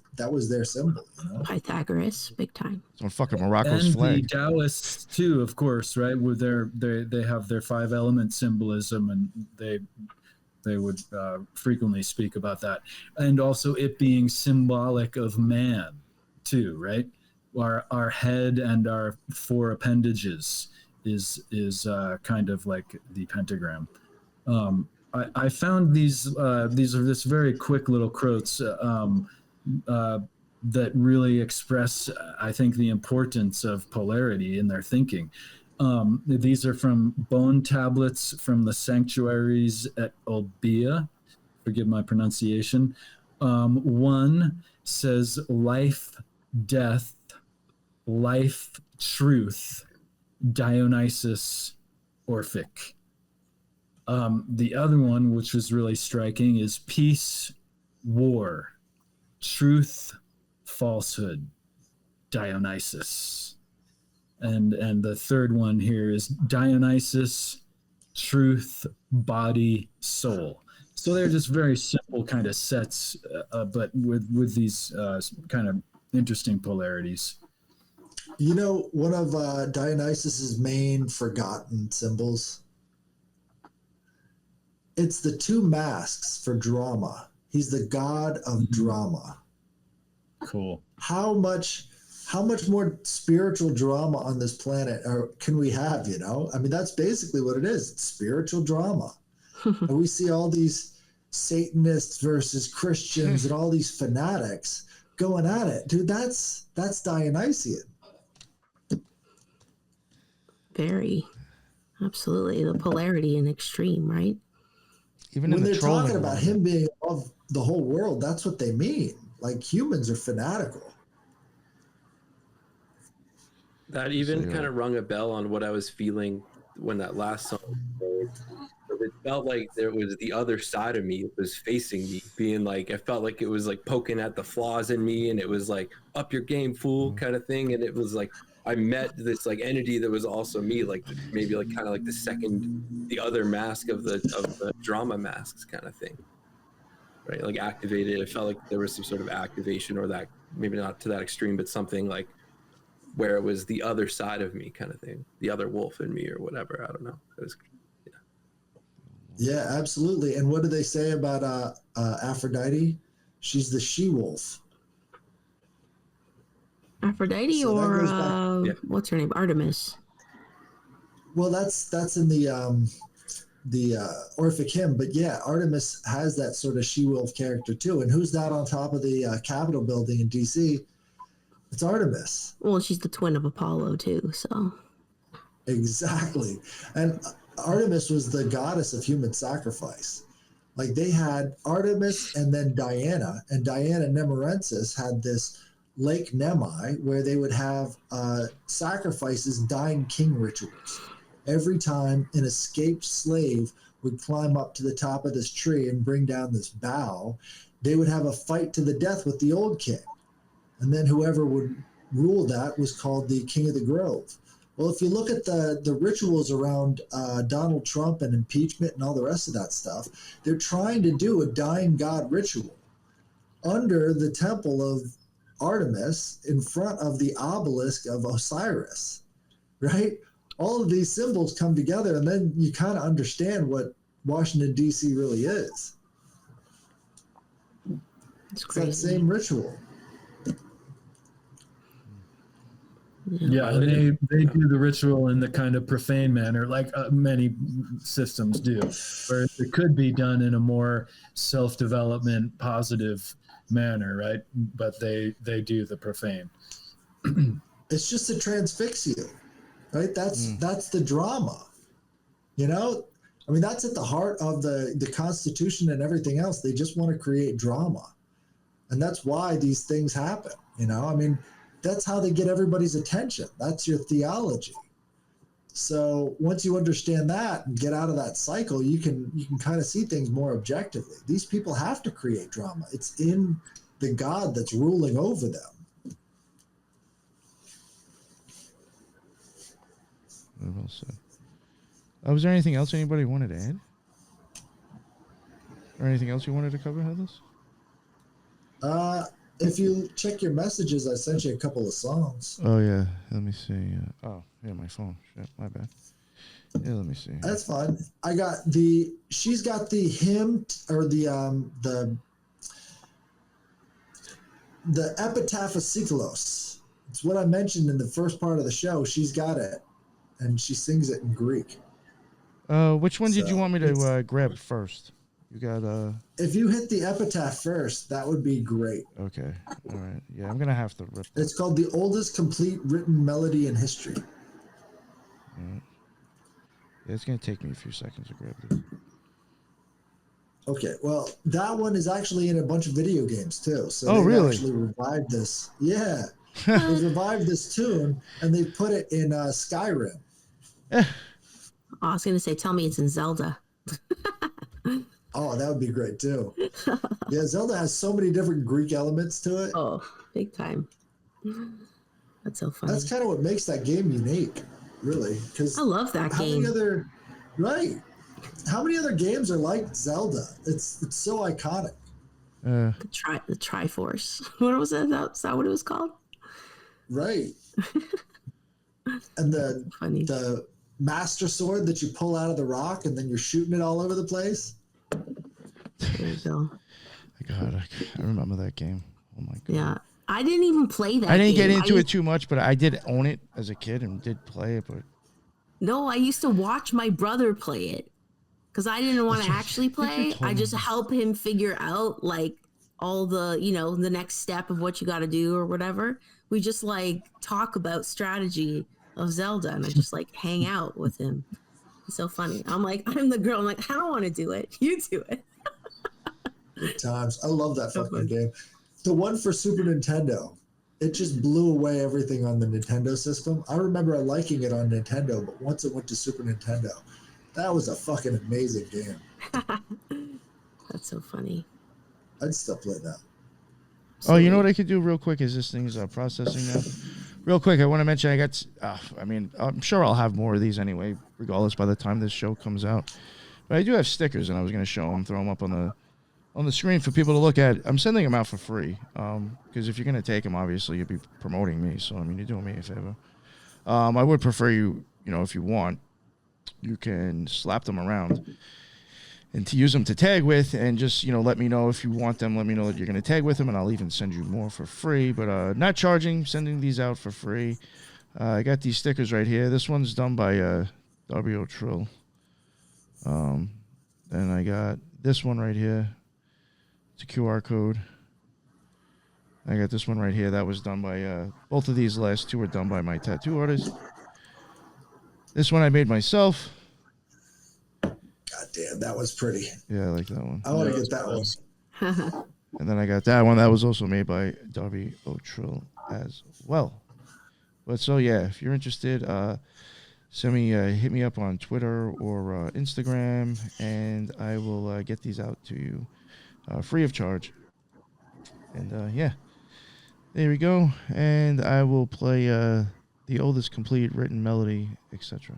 their symbol. Pythagoras, big time. It's on fucking Morocco's flag. And the Taoists too, of course, right? Where they have their 5 element symbolism, and they would frequently speak about that, and also it being symbolic of man too, right? Our head and our 4 appendages is kind of like the pentagram. I found these are this very quick little quotes that really express, I think, the importance of polarity in their thinking. These are from bone tablets from the sanctuaries at Olbia. Forgive my pronunciation. One says life, death, life, truth, Dionysus, Orphic. The other one, which was really striking, is peace, war, truth, falsehood, Dionysus. And the third one here is Dionysus, truth, body, soul. So they're just very simple kind of sets, but with these kind of interesting polarities. You know, one of Dionysus's main forgotten symbols? It's the two masks for drama. He's the god of drama. Cool. How much more spiritual drama on this planet can we have, you know? I mean, that's basically what it is. It's spiritual drama. And we see all these Satanists versus Christians and all these fanatics going at it. Dude, that's Dionysian. Very. Absolutely. The polarity in extreme, right? Even When in the they're trolling talking about world. him being above the whole world, that's what they mean. Like, humans are fanatical. That even So, yeah. kind of rung a bell on what I was feeling when that last song played. It felt like there was the other side of me that was facing me, being like, I felt like it was like poking at the flaws in me, and it was like, up your game, fool, kind of thing. And it was like, I met this like entity that was also me, like maybe like kind of like the other mask of the drama masks kind of thing, right? Like activated. It felt like there was some sort of activation, or that maybe not to that extreme, but something like where it was the other side of me kind of thing, the other wolf in me or whatever. I don't know. It was, Yeah, absolutely. And what do they say about Aphrodite? She's the she-wolf. Aphrodite So that or goes back- Yeah. what's her name? Artemis. Well, that's in the Orphic hymn, but yeah, Artemis has that sort of she-wolf character too. And who's that on top of the Capitol building in DC? It's Artemis. Well, she's the twin of Apollo too, so Exactly. And Artemis was the goddess of human sacrifice. Like, they had Artemis and then Diana, and Diana Nemorensis had this Lake Nemi where they would have sacrifices, dying king rituals. Every time an escaped slave would climb up to the top of this tree and bring down this bough, they would have a fight to the death with the old king. And then whoever would rule that was called the King of the Grove. Well, if you look at the rituals around Donald Trump and impeachment and all the rest of that stuff, they're trying to do a dying god ritual under the temple of Artemis in front of the obelisk of Osiris, right? All of these symbols come together, and then you kind of understand what Washington, D.C. really is. it's It's crazy. that same ritual. Yeah, and they do the ritual in the kind of profane manner, like many systems do, where it could be done in a more self-development, positive manner, right? But they do the profane. It's just to transfix you, right? That's the drama, you know? I mean, that's at the heart of the Constitution and everything else. They just want to create drama. And that's why these things happen, you know? I mean, that's how they get everybody's attention. That's your theology. So once you understand that and get out of that cycle, you can kind of see things more objectively. These people have to create drama. It's in the God that's ruling over them. Well said. Was there anything else anybody wanted to add? Or anything else you wanted to cover, Headless? If you check your messages, I sent you a couple of songs. Oh, yeah. Let me see. Oh, yeah, my phone. Shit, my bad. Yeah, let me see. That's fine. She's got the hymn or the Epitaph of Seikilos. It's what I mentioned in the first part of the show. She's got it, and she sings it in Greek. Which one did you So, want me to grab first? You got If you hit the Epitaph first, that would be great. Okay. All right. Yeah, I'm gonna have to rip. It's called the oldest complete written melody in history. Yeah, it's gonna take me a few seconds to grab this. Okay, well, that one is actually in a bunch of video games tw. So Oh, they've really? actually revived this. Yeah, they've revived this tune and they put it in Skyrim. I was gonna say, tell me it's in Zelda. Oh, that would be great too. Yeah, Zelda has so many different Greek elements to it. Oh, big time. That's so funny. That's kind of what makes that game unique, really. Because I love that how game. many other right? How many other games are like Zelda? It's so iconic. The Triforce. What was that? Is that what it was called? Right. And Funny. the Master Sword that you pull out of the rock and then you're shooting it all over the place. There you go. God, I remember that game. Oh my God. Yeah. I didn't even play that I didn't game. get into it too much, but I did own it as a kid and did play it. But No, I used to watch my brother play it because I didn't want to actually play. I just help him figure out like all the, the next step of what you got to do or whatever. We just like talk about strategy of Zelda and I just like hang out with him. It's so funny. I'm the girl. I'm like, I don't want to do it. You do it. Good times. I love that fucking game. The one for Super Nintendo, it just blew away everything on the Nintendo system. I remember liking it on Nintendo, but once it went to Super Nintendo, that was a fucking amazing game. That's so funny. I'd still play that. Oh, you know what I could do real quick is this thing's processing now. Real quick, I want to mention I got. I'm sure I'll have more of these anyway, regardless by the time this show comes out. But I do have stickers, and I was going to show them, throw them up on the screen for people to look at. I'm sending them out for free because if you're going to take them, obviously you'll be promoting me. So you're doing me a favor. I would prefer you if you want, you can slap them around and to use them to tag with, and just let me know if you want them. Let me know that you're going to tag with them, and I'll even send you more for free. But not charging, sending these out for free. I got these stickers right here. This one's done by W.O. Trill. Then I got this one right here. It's a QR code. I got this one right here. That was done by both of these last two were done by my tattoo artist. This one I made myself. God damn, that was pretty. Yeah, I like that one. I want to get that one. And then I got that one. That was also made by Darby O'Trill as well. But so yeah, if you're interested, hit me up on Twitter or Instagram, and I will get these out to you free of charge. And there we go. And I will play the oldest complete written melody, etc.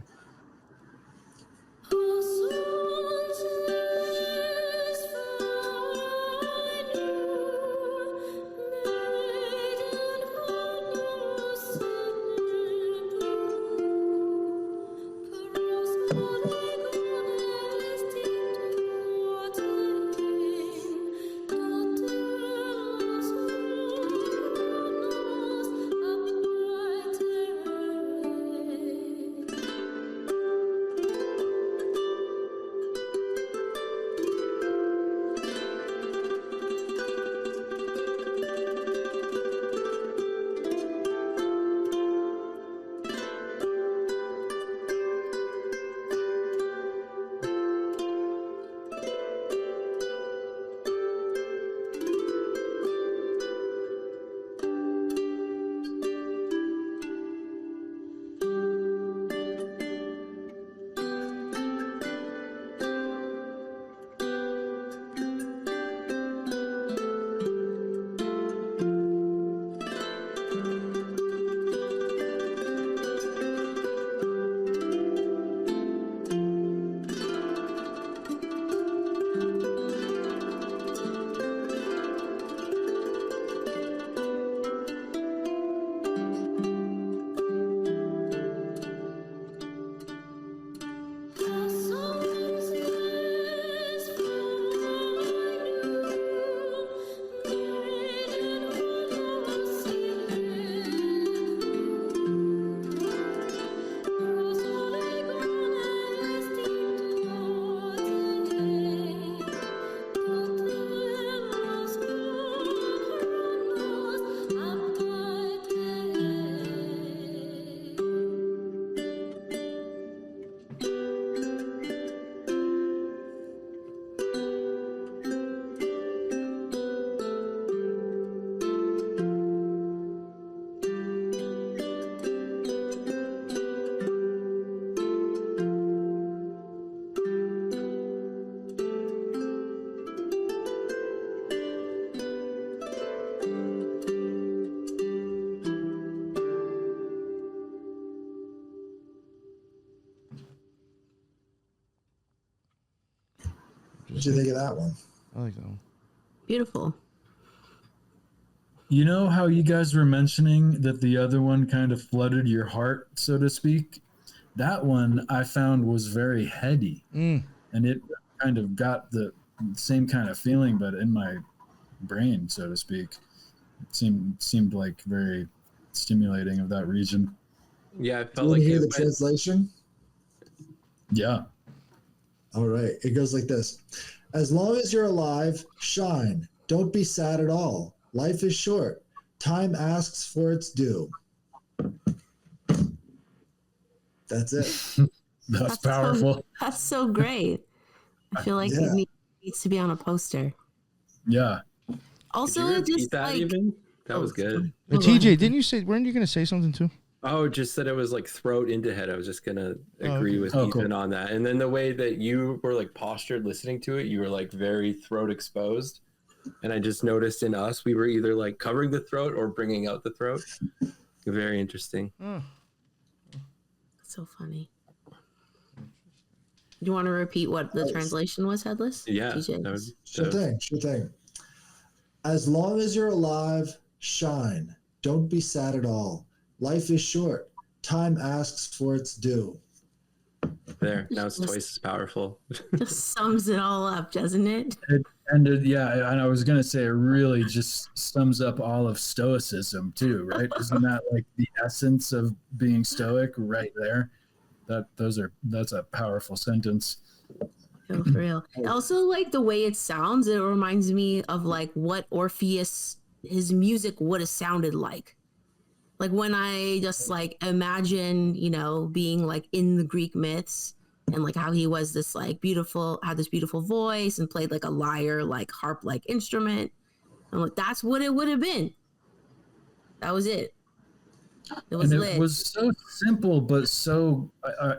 What do you think of that one? I like that one. Beautiful. You know how you guys were mentioning that the other one kind of flooded your heart, so to speak? That one I found was very heady. And it kind of got the same kind of feeling, but in my brain, so to speak. It seemed like very stimulating of that region. Yeah, I Do you felt want like to hear it the went, translation? Yeah. All right. It goes like this. As long as you're alive, shine. Don't be sad at all. Life is short. Time asks for its due. That's it. That's powerful. That's so great. I feel like Yeah. it needs to be on a poster. Yeah. could Also, you repeat just that like even? That was oh, good. go TJ, ahead. didn't you say? Weren't you gonna say something too? Oh, just that it was like throat into head. I was just gonna agree okay. with Oh, Ethan cool. on that. And then the way that you were like postured listening to it, you were like very throat exposed. And I just noticed in us, we were either like covering the throat or bringing out the throat. Very interesting. So funny. Do you want to repeat what the translation was, Headless? Yeah, TJ? that was, Sure thing. As long as you're alive, shine. Don't be sad at all. Life is short. Time asks for its due. there. Now it's twice as powerful. Just sums it all up, doesn't it? And I was going to say it really just sums up all of Stoicism too, right? Isn't that like the essence of being Stoic right there? That's a powerful sentence. Oh, for real. Also, like the way it sounds, it reminds me of like what Orpheus, his music would have sounded like. Like when I just like imagine, being like in the Greek myths and like how he was this like had this beautiful voice and played like a lyre, like harp like instrument. I'm like, that's what it would have been. That was it. It was And lit. it was so simple, but so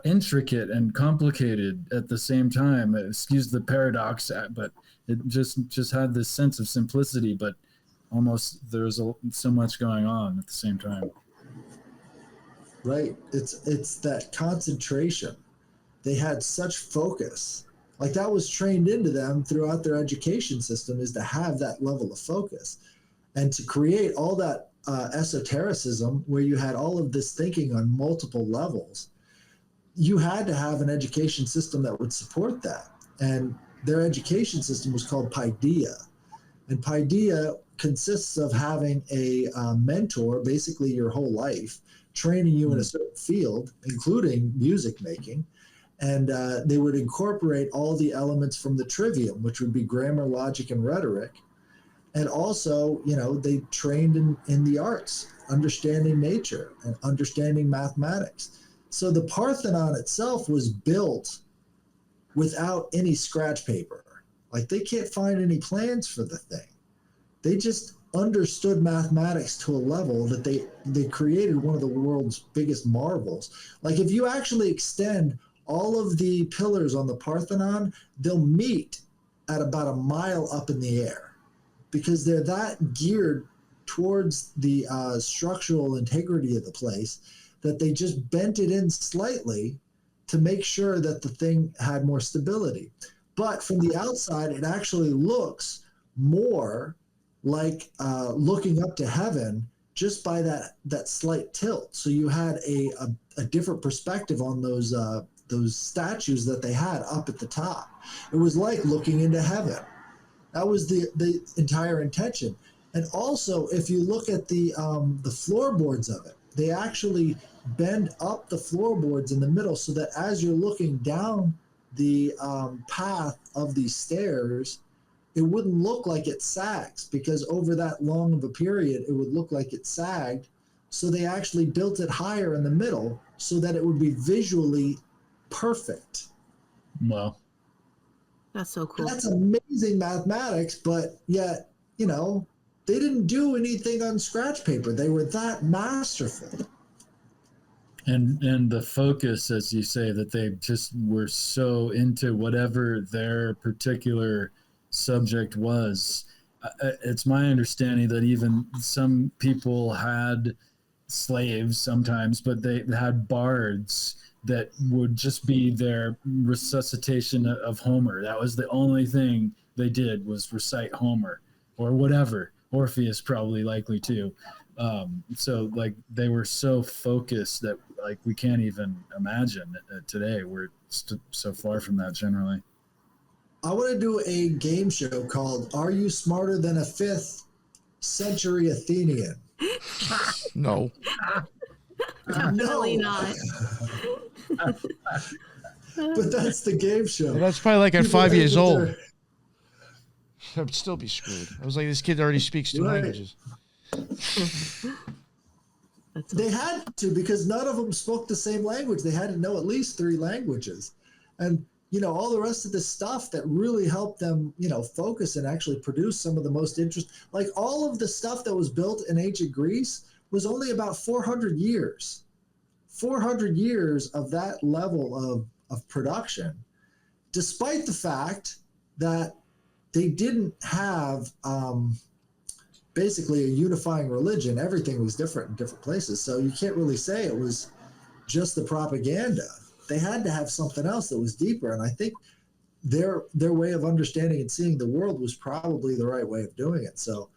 intricate and complicated at the same time. Excuse the paradox, but it just had this sense of simplicity, but almost there's so much going on at the same time. Right. It's that concentration. They had such focus. Like that was trained into them throughout their education system, is to have that level of focus and to create all that esotericism where you had all of this thinking on multiple levels. You had to have an education system that would support that. And their education system was called Paideia. And Paideia consists of having a mentor basically your whole life, training you in a certain field, including music making. And they would incorporate all the elements from the trivium, which would be grammar, logic, and rhetoric. And also, they trained in the arts, understanding nature and understanding mathematics. So the Parthenon itself was built without any scratch paper. Like they can't find any plans for the thing. They just understood mathematics to a level that they created one of the world's biggest marvels. Like if you actually extend all of the pillars on the Parthenon, they'll meet at about a mile up in the air, because they're that geared towards the structural integrity of the place that they just bent it in slightly to make sure that the thing had more stability. But from the outside, it actually looks more like looking up to heaven just by that slight tilt. So you had a different perspective on those statues that they had up at the top. It was like looking into heaven. That was the entire intention. And also, if you look at the floorboards of it, they actually bend up the floorboards in the middle so that as you're looking down the path of these stairs, it wouldn't look like it sags, because over that long of a period, it would look like it sagged. So they actually built it higher in the middle so that it would be visually perfect. Wow. That's so cool. That's amazing mathematics, but yet, they didn't do anything on scratch paper. They were that masterful. And the focus, as you say, that they just were so into whatever their particular subject was. It's my understanding that even some people had slaves sometimes, but they had bards that would just be their resuscitation of Homer. That was the only thing they did, was recite Homer or whatever. Orpheus probably likely too. So like they were so focused that like we can't even imagine today. We're so far from that generally. I want to do a game show called "Are You Smarter Than a 5th Century Athenian?" No. Definitely not. But that's the game show. Well, that's probably like at People 5 think years that old. they're- I'd still be screwed. I was like, this kid already speaks 2 Right. languages. They had to, because none of them spoke the same language. They had to know at least 3 languages. And, you know, all the rest of the stuff that really helped them, you know, focus and actually produce some of the most like all of the stuff that was built in ancient Greece was only about 400 years. 400 years of that level of production, despite the fact that they didn't have basically a unifying religion. Everything was different in different places. So you can't really say it was just the propaganda. They had to have something else that was deeper. And I think their way of understanding and seeing the world was probably the right way of doing it. So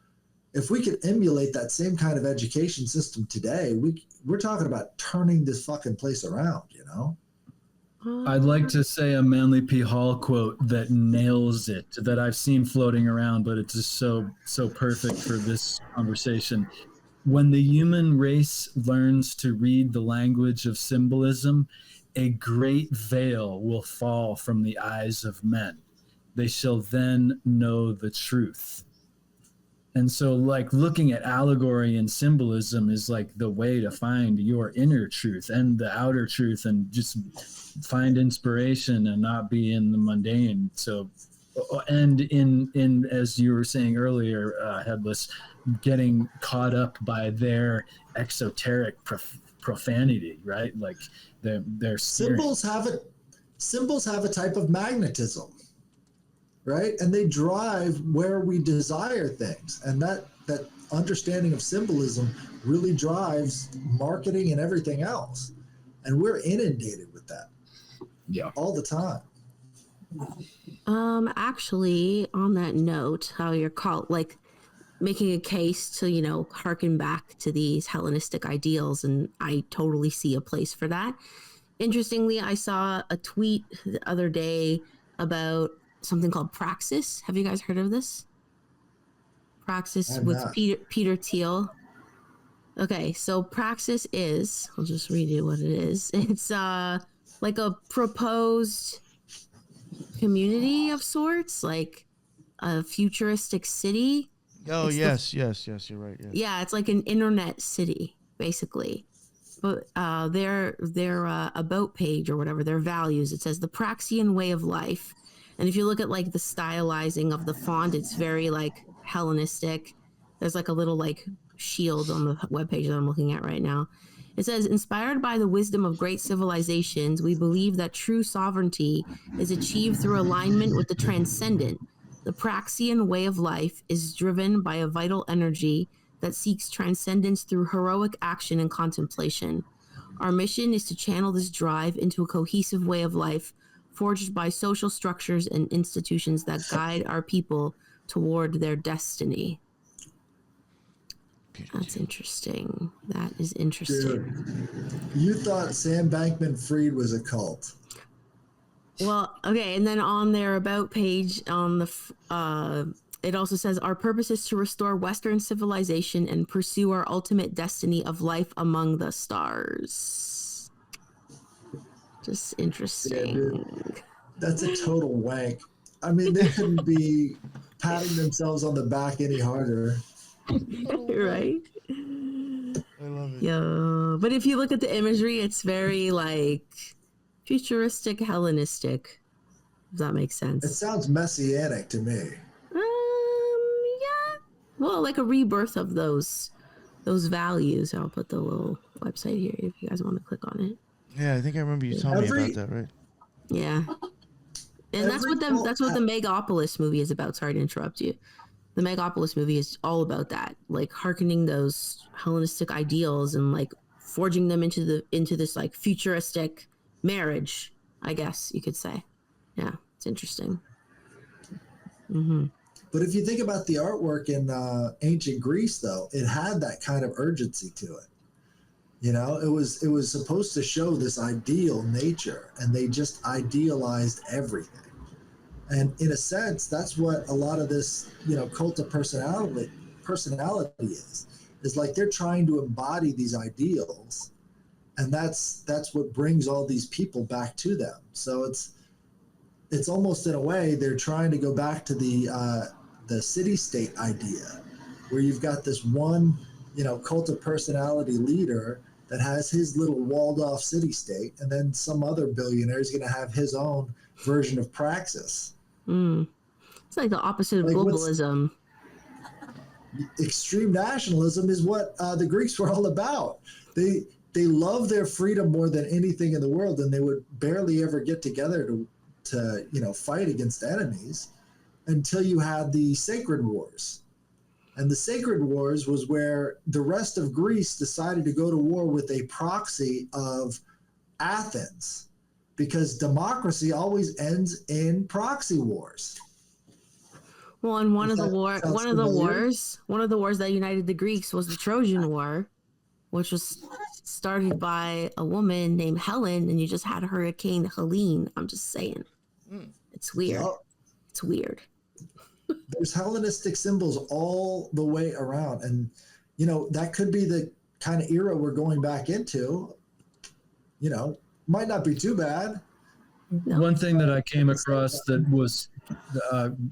if we could emulate that same kind of education system today, we're talking about turning this fucking place around, you know? I'd like to say a Manly P. Hall quote that nails it, that I've seen floating around, but it's just so perfect for this conversation. When the human race learns to read the language of symbolism, a great veil will fall from the eyes of men. They shall then know the truth. And so like looking at allegory and symbolism is like the way to find your inner truth and the outer truth, and just find inspiration and not be in the mundane. So, and in as you were saying earlier, Headless, getting caught up by their exoteric profanity, right? Like their Symbols have a type of magnetism, right? And they drive where we desire things. And that understanding of symbolism really drives marketing and everything else. And we're inundated with that. Yeah. All the time. Actually, on that note, how you're called, like making a case to, you know, harken back to these Hellenistic ideals, and I totally see a place for that. Interestingly, I saw a tweet the other day about something called Praxis. Have you guys heard of this? Praxis with not. Peter Thiel. Okay, so Praxis is, I'll just read you what it is. It's like a proposed community of sorts, like a futuristic city. Oh, It's yes, you're right. Yeah, it's like an internet city, basically. But their about page or whatever, their values, it says the Praxian way of life. And if you look at like the stylizing of the font, it's very like Hellenistic. There's like a little like shield on the webpage that I'm looking at right now. It says, inspired by the wisdom of great civilizations, we believe that true sovereignty is achieved through alignment with the transcendent. The Praxian way of life is driven by a vital energy that seeks transcendence through heroic action and contemplation. Our mission is to channel this drive into a cohesive way of life, forged by social structures and institutions that guide our people toward their destiny. That's interesting. That is interesting. Dude, you thought Sam Bankman-Fried was a cult. Well, okay, and then on their about page on the it also says our purpose is to restore Western civilization and pursue our ultimate destiny of life among the stars. Just interesting. Yeah, dude. That's a total wank. I mean, they couldn't be patting themselves on the back any harder. Right? I love it. Yeah, but if you look at the imagery, it's very like futuristic, Hellenistic. If that makes sense. It sounds messianic to me. Yeah. Well, like a rebirth of those values. I'll put the little website here if you guys want to click on it. Yeah, I think I remember you telling me about that, right? Yeah. And that's what the Megapolis movie is about. Sorry to interrupt you. The Megapolis movie is all about that, like hearkening those Hellenistic ideals and like forging them into this like futuristic marriage, I guess you could say. Yeah, it's interesting. Mm-hmm. But if you think about the artwork in ancient Greece, though, it had that kind of urgency to it. You know, it was supposed to show this ideal nature, and they just idealized everything. And in a sense, that's what a lot of this, you know, cult of personality is like they're trying to embody these ideals, and that's what brings all these people back to them. So it's almost in a way they're trying to go back to the city-state idea, where you've got this one, you know, cult of personality leader that has his little walled-off city-state, and then some other billionaire is going to have his own version of Praxis. It's like the opposite of globalism. Extreme nationalism is what the Greeks were all about. They love their freedom more than anything in the world, and they would barely ever get together to you know, fight against enemies until you had the Sacred Wars. And the Sacred Wars was where the rest of Greece decided to go to war with a proxy of Athens, because democracy always ends in proxy wars. Well, and one of the wars that united the Greeks was the Trojan War, which was started by a woman named Helen, and you just had Hurricane Helene. I'm just saying. It's weird. Yep. It's weird. There's Hellenistic symbols all the way around. And, you know, that could be the kind of era we're going back into. You know, might not be too bad. No. One thing that I came across that was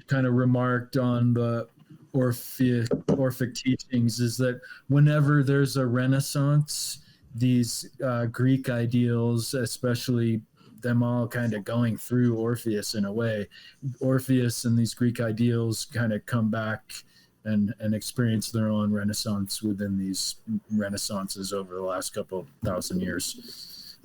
kind of remarked on the Orphic teachings is that whenever there's a Renaissance, these Greek ideals, especially them all kind of going through Orpheus in a way, Orpheus and these Greek ideals kind of come back and experience their own Renaissance within these Renaissances over the last couple thousand years.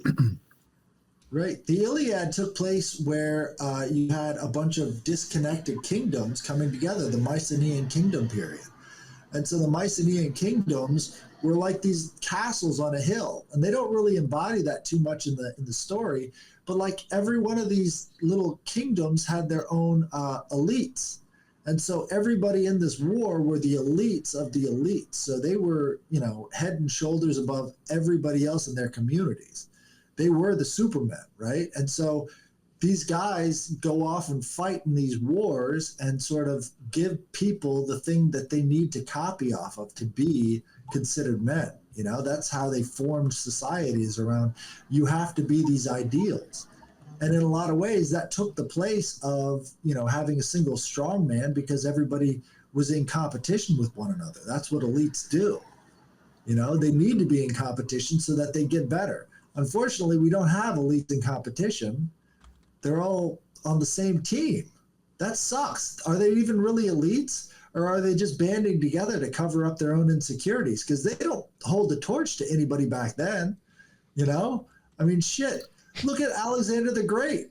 Right. The Iliad took place where you had a bunch of disconnected kingdoms coming together, the Mycenaean kingdom period. And so the Mycenaean kingdoms were like these castles on a hill, and they don't really embody that too much in the story. But like every one of these little kingdoms had their own elites. And so everybody in this war were the elites of the elites. So they were, you know, head and shoulders above everybody else in their communities. They were the supermen, right? And so these guys go off and fight in these wars and sort of give people the thing that they need to copy off of to be considered men. You know, that's how they formed societies around, you have to be these ideals. And in a lot of ways, that took the place of, you know, having a single strong man, because everybody was in competition with one another. That's what elites do. You know, they need to be in competition so that they get better. Unfortunately, we don't have elites in competition. They're all on the same team. That sucks. Are they even really elites? Or are they just banding together to cover up their own insecurities? Because they don't hold the torch to anybody back then. You know? I mean, shit. Look at Alexander the Great.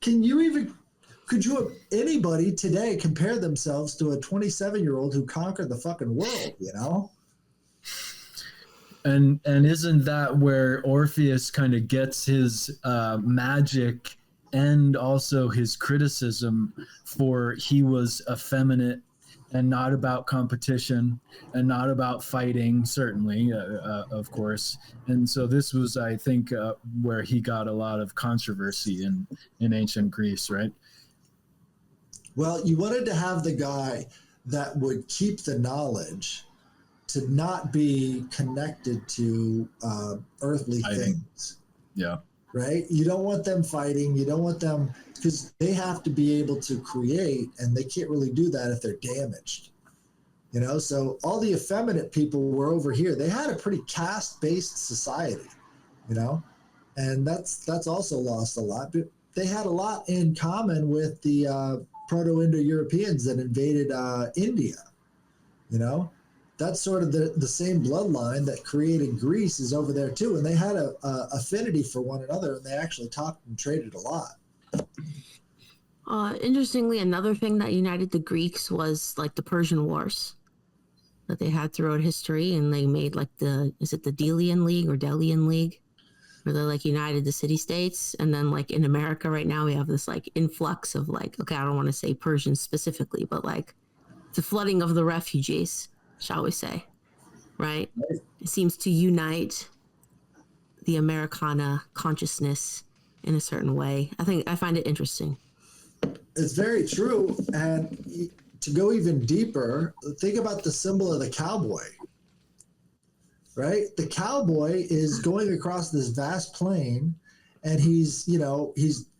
Could you have anybody today compare themselves to a 27-year-old who conquered the fucking world, you know? And isn't that where Orpheus kind of gets his magic and also his criticism for he was effeminate and not about competition and not about fighting, certainly, of course. And so this was, I think, where he got a lot of controversy in ancient Greece, right? Well, you wanted to have the guy that would keep the knowledge to not be connected to earthly things. Yeah. Right? You don't want them fighting. You don't want them, because they have to be able to create, and they can't really do that if they're damaged. You know, so all the effeminate people were over here. They had a pretty caste-based society, you know, and that's also lost a lot. But they had a lot in common with the Proto-Indo-Europeans that invaded India, you know. That's sort of the same bloodline that created Greece is over there too. And they had a affinity for one another, and they actually talked and traded a lot. Interestingly, another thing that united the Greeks was like the Persian Wars that they had throughout history, and they made like is it the Delian League or Delian League? where they like united the city states, and then like in America right now we have this like influx of like, okay, I don't want to say Persians specifically, but like the flooding of the refugees, shall we say, right? It seems to unite the Americana consciousness in a certain way. I find it interesting. It's very true. And to go even deeper, think about the symbol of the cowboy, right? The cowboy is going across this vast plain, and he's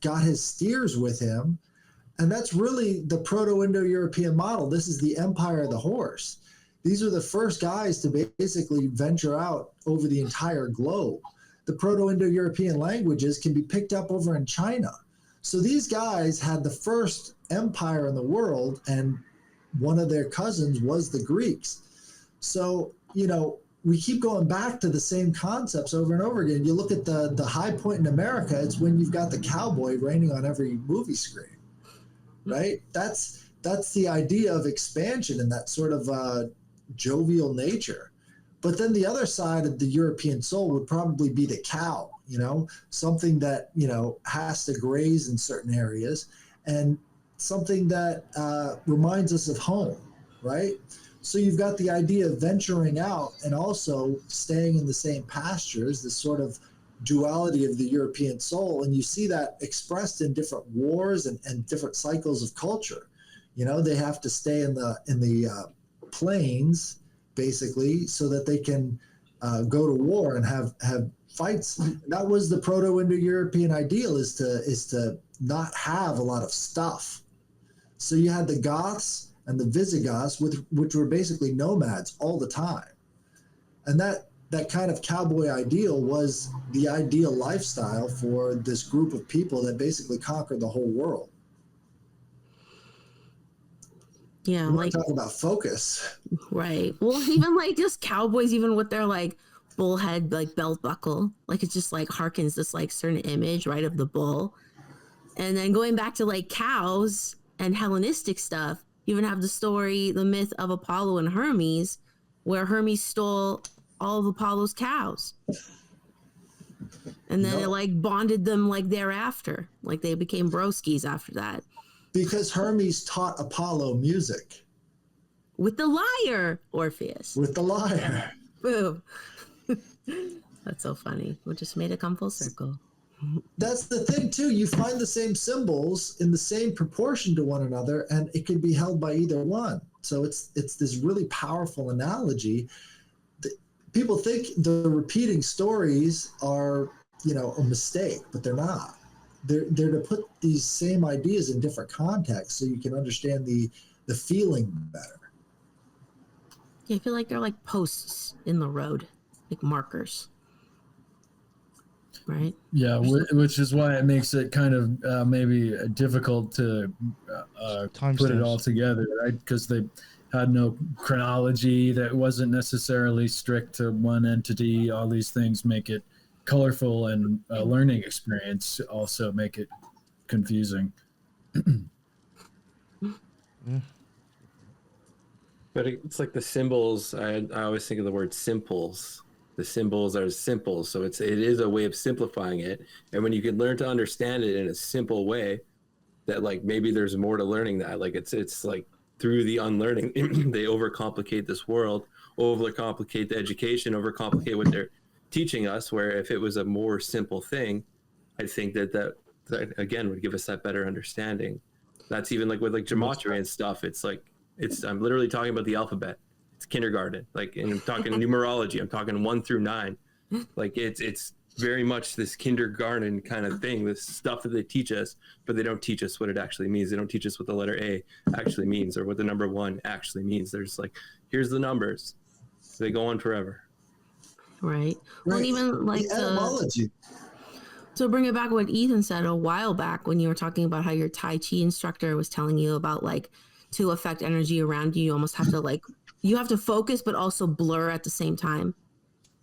got his steers with him. And that's really the Proto-Indo-European model. This is the empire of the horse. These are the first guys to basically venture out over the entire globe. The Proto-Indo-European languages can be picked up over in China. So these guys had the first empire in the world, and one of their cousins was the Greeks. So, we keep going back to the same concepts over and over again. You look at the high point in America, it's when you've got the cowboy reigning on every movie screen, right? That's the idea of expansion and that sort of jovial nature. But then the other side of the European soul would probably be the cow, something that, has to graze in certain areas, and something that reminds us of home, right? So you've got the idea of venturing out and also staying in the same pastures, this sort of duality of the European soul. And you see that expressed in different wars and different cycles of culture. They have to stay in the plains, basically, so that they can go to war and have fights. That was the Proto-Indo-European ideal, is to not have a lot of stuff. So you had the Goths and the Visigoths, which were basically nomads all the time. And that kind of cowboy ideal was the ideal lifestyle for this group of people that basically conquered the whole world. Yeah, We're like talking about focus. Right. Well, even like just cowboys, even with their like bullhead like belt buckle, like it just like harkens this like certain image, right, of the bull. And then going back to like cows and Hellenistic stuff, you even have the myth of Apollo and Hermes, where Hermes stole all of Apollo's cows. And then it like bonded them like thereafter. Like they became broskies after that. Because Hermes taught Apollo music. With the lyre, Orpheus. With the lyre. Boom. That's so funny. We just made it come full circle. That's the thing, too. You find the same symbols in the same proportion to one another, and it can be held by either one. So it's this really powerful analogy. People think the repeating stories are, a mistake, but they're not. They're to put these same ideas in different contexts so you can understand the feeling better. Yeah, I feel like they're like posts in the road, like markers. Right? Yeah, which is why it makes it kind of maybe difficult to put it all together, right? Because they had no chronology that wasn't necessarily strict to one entity. All these things make it colorful, and a learning experience also make it confusing. But it's like the symbols. I always think of the word simples. The symbols are simple, so it is a way of simplifying it. And when you can learn to understand it in a simple way, that like maybe there's more to learning that. Like it's like through the unlearning, they overcomplicate this world, overcomplicate the education, overcomplicate what they're teaching us. Where if it was a more simple thing, I think that again would give us that better understanding. That's even like with like gematria and stuff. It's like I'm literally talking about the alphabet. It's kindergarten, like, and I'm talking numerology. I'm talking 1 through 9. Like it's very much this kindergarten kind of thing, this stuff that they teach us, but they don't teach us what it actually means. They don't teach us what the letter A actually means or what the number 1 actually means. There's like, here's the numbers. They go on forever. Right. Well, and even like the etymology. To bring it back what Ethan said a while back when you were talking about how your Tai Chi instructor was telling you about like to affect energy around you, you almost have to like, you have to focus but also blur at the same time,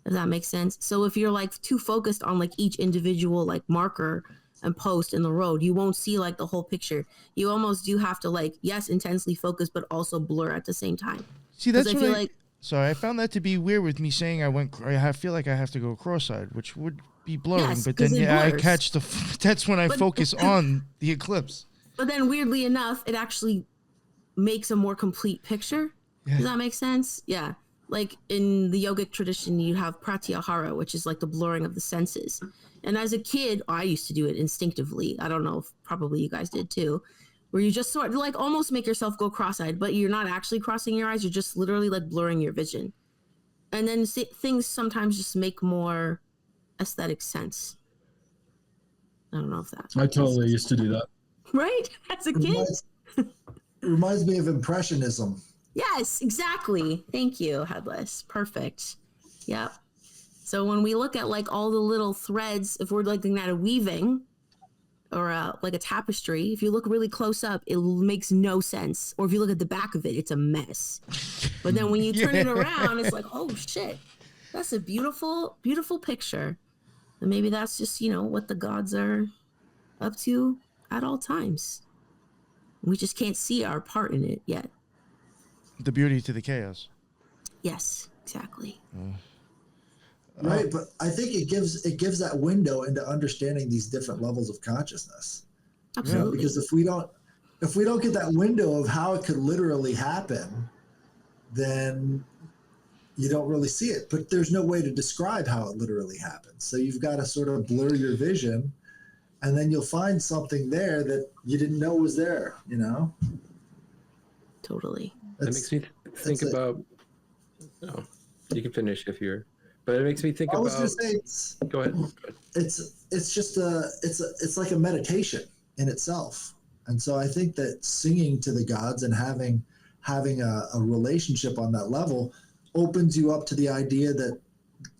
if that makes sense. So if you're like too focused on like each individual like marker and post in the road, you won't see like the whole picture. You almost do have to like, yes, intensely focus but also blur at the same time. See, that's what I found that to be weird with me saying I feel like I have to go cross-eyed, which would be blurring, Yes, but 'cause then it I blurs. catch that's when I But- focus on the eclipse. But then weirdly enough, it actually makes a more complete picture. Yeah. Does that make sense? Yeah. Like in the yogic tradition, you have pratyahara, which is like the blurring of the senses. And as a kid, I used to do it instinctively. I don't know if probably you guys did too, where you just sort of like almost make yourself go cross-eyed, but you're not actually crossing your eyes. You're just literally like blurring your vision. And then things sometimes just make more aesthetic sense. I don't know if that. I totally used to do that. Right? As a kid? Reminds me of Impressionism. Yes, exactly. Thank you, Headless. Perfect. Yep. So when we look at like all the little threads, if we're looking at a weaving or like a tapestry, if you look really close up, it makes no sense. Or if you look at the back of it, it's a mess. But then when you turn it around, it's like, oh shit, that's a beautiful, beautiful picture. And maybe that's just, you know, what the gods are up to at all times. We just can't see our part in it yet. The beauty to the chaos. Yes, exactly. Right, but I think it gives that window into understanding these different levels of consciousness. Absolutely. Because if we don't get that window of how it could literally happen, then you don't really see it. But there's no way to describe how it literally happens. So you've got to sort of blur your vision, and then you'll find something there that you didn't know was there, you know? Totally. That makes me think about. Oh, you can finish if you're. But it makes me think about. I was going to say, Go ahead. it's just it's like a meditation in itself, and so I think that singing to the gods and having a relationship on that level opens you up to the idea that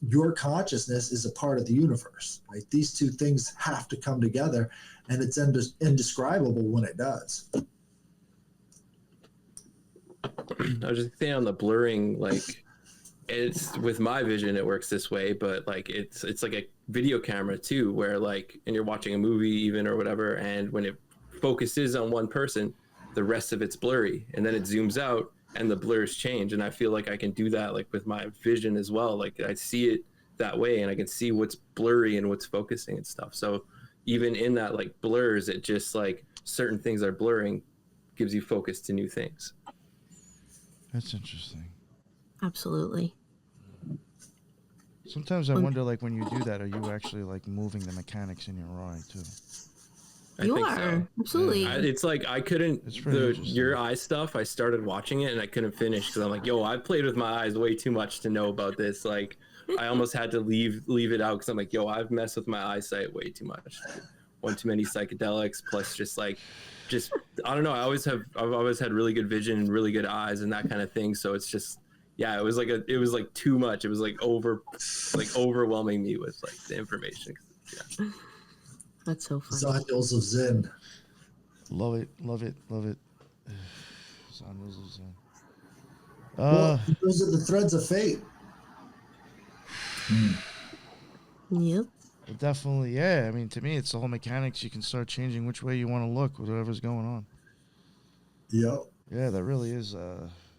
your consciousness is a part of the universe. Right? These two things have to come together, and it's indescribable when it does. I was just thinking on the blurring, like it's with my vision, it works this way, but like it's like a video camera too, where like, and you're watching a movie even or whatever, and when it focuses on one person, the rest of it's blurry, and then it zooms out and the blurs change. And I feel like I can do that like with my vision as well. Like I see it that way, and I can see what's blurry and what's focusing and stuff. So even in that like blurs, it just like certain things are blurring, gives you focus to new things. That's interesting. Absolutely. Sometimes I wonder, like, when you do that, are you actually like moving the mechanics in your eye too? You are. Absolutely. It's like I couldn't your eye stuff. I started watching it and I couldn't finish because I'm like, yo, I've played with my eyes way too much to know about this. Like, I almost had to leave it out because I'm like, yo, I've messed with my eyesight way too much. One too many psychedelics, plus just I don't know. I've always had really good vision and really good eyes and that kind of thing. So it's just, yeah, it was like too much. It was like overwhelming me with like the information. Yeah. That's so funny. Zanyos of Zen. Love it. Zanyos of Zen. Well, those are the threads of fate. Yep. Definitely, yeah. I mean, to me, it's the whole mechanics. You can start changing which way you want to look, whatever's going on. Yep. Yeah, that really is.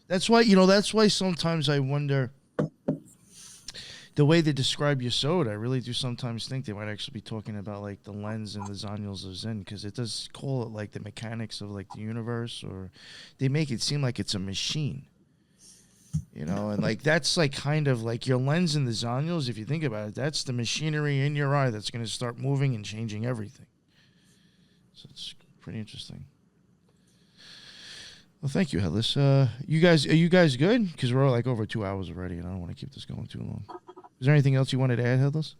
That's why sometimes I wonder the way they describe your soda. I really do sometimes think they might actually be talking about like the lens and the Zanyos of Zen, because it does call it like the mechanics of like the universe, or they make it seem like it's a machine. You know, and like that's like kind of like your lens and the Zanyos, if you think about it, that's the machinery in your eye that's going to start moving and changing everything. So it's pretty interesting. Well, thank you, Headless. Are you guys good? Because we're like over 2 hours already, and I don't want to keep this going too long. Is there anything else you wanted to add, Headless?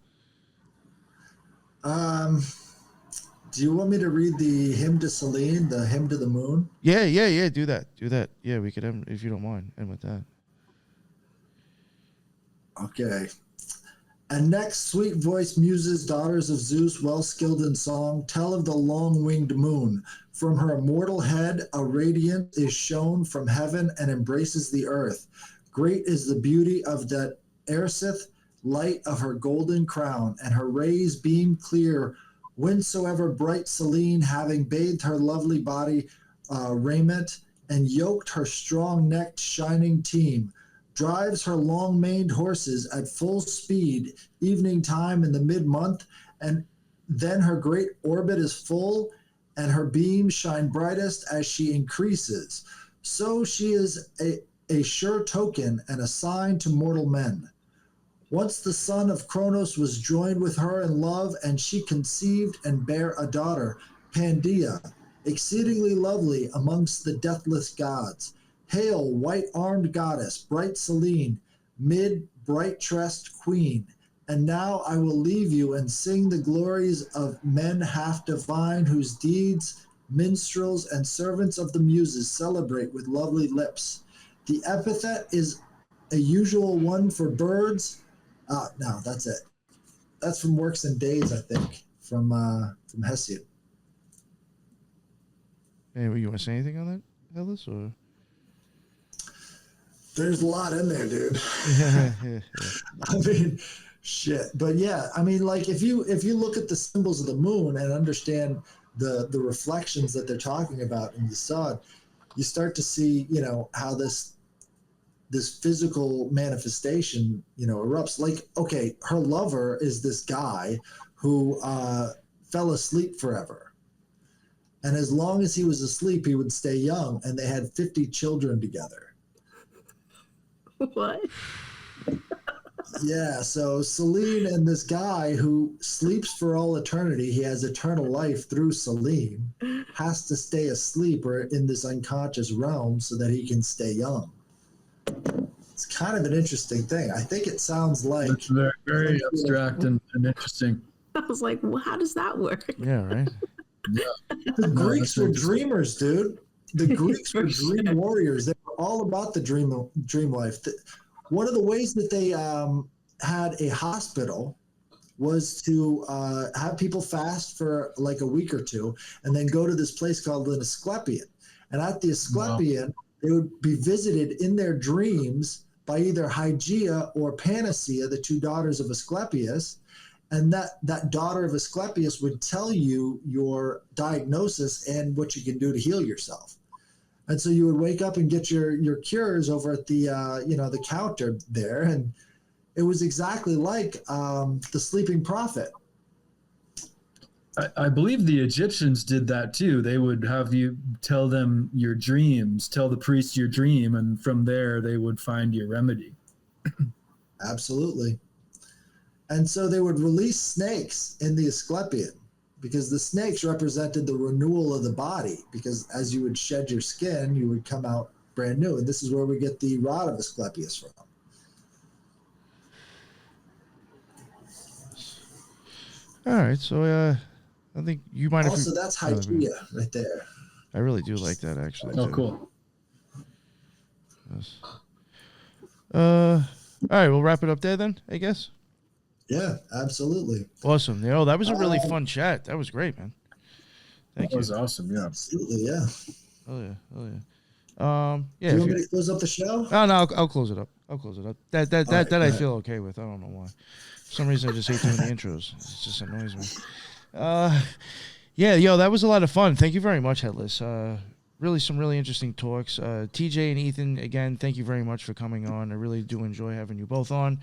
Do you want me to read the hymn to Selene, the hymn to the moon? Yeah. Do that. Yeah, we could end, if you don't mind, end with that. Okay. And next, sweet voiced muses, daughters of Zeus, well skilled in song, tell of the long winged moon. From her immortal head, a radiance is shown from heaven and embraces the earth. Great is the beauty of that Ersith, light of her golden crown, and her rays beam clear. Whensoever bright Selene, having bathed her lovely body raiment, and yoked her strong-necked shining team, drives her long-maned horses at full speed evening time in the mid-month, and then her great orbit is full and her beams shine brightest as she increases. So she is a sure token and a sign to mortal men. Once the son of Kronos was joined with her in love, and she conceived and bare a daughter, Pandia, exceedingly lovely amongst the deathless gods. Hail, white-armed goddess, bright Selene, mid-bright-tressed queen. And now I will leave you and sing the glories of men half divine, whose deeds minstrels and servants of the muses celebrate with lovely lips. The epithet is a usual one for birds. No, that's it. That's from Works and Days, I think, from Hesiod. Hey, you want to say anything on that, Headless? Or? There's a lot in there, dude. I mean, shit. But yeah, I mean, like if you look at the symbols of the moon and understand the reflections that they're talking about in the sun, you start to see, you know, how this physical manifestation, you know, erupts. Like, okay, her lover is this guy who fell asleep forever. And as long as he was asleep, he would stay young, and they had 50 children together. What? Yeah, so Selene and this guy who sleeps for all eternity, he has eternal life through Selene, has to stay asleep or in this unconscious realm so that he can stay young. It's kind of an interesting thing. I think it sounds like... It's very, very abstract and interesting. I was like, well, how does that work? Yeah, right? Yeah. The Greeks were dreamers, dude. The Greeks were dream warriors. They were all about the dream life. One of the ways that they had a hospital was to have people fast for like a week or two and then go to this place called an Asclepion. And at the Asclepion, they would be visited in their dreams by either Hygeia or Panacea, the two daughters of Asclepius. And that daughter of Asclepius would tell you your diagnosis and what you can do to heal yourself. And so you would wake up and get your cures over at the the counter there, and it was exactly like the sleeping prophet. I believe the Egyptians did that too. They would have you tell them your dreams, tell the priest your dream, and from there they would find your remedy. Absolutely. And so they would release snakes in the Asclepion, because the snakes represented the renewal of the body, because as you would shed your skin, you would come out brand new. And this is where we get the rod of Asclepius from. All right, so I think you might have... Also, that's Hygeia right there. I really do like that, actually. Oh, too. cool. Yes. All right, we'll wrap it up there then, I guess. Yeah, absolutely. Awesome. You know, that was a really fun chat. That was great, man. Thank That was awesome. Yeah. Absolutely, yeah. Oh yeah. Oh yeah. Yeah. Do you want me to close up the show? Oh no, I'll close it up. I'll close it up. That right, I feel okay with. I don't know why. For some reason I just hate doing the intros. It just annoys me. Yeah, yo, that was a lot of fun. Thank you very much, Headless. Really some really interesting talks. TJ and Ethan, again, thank you very much for coming on. I really do enjoy having you both on.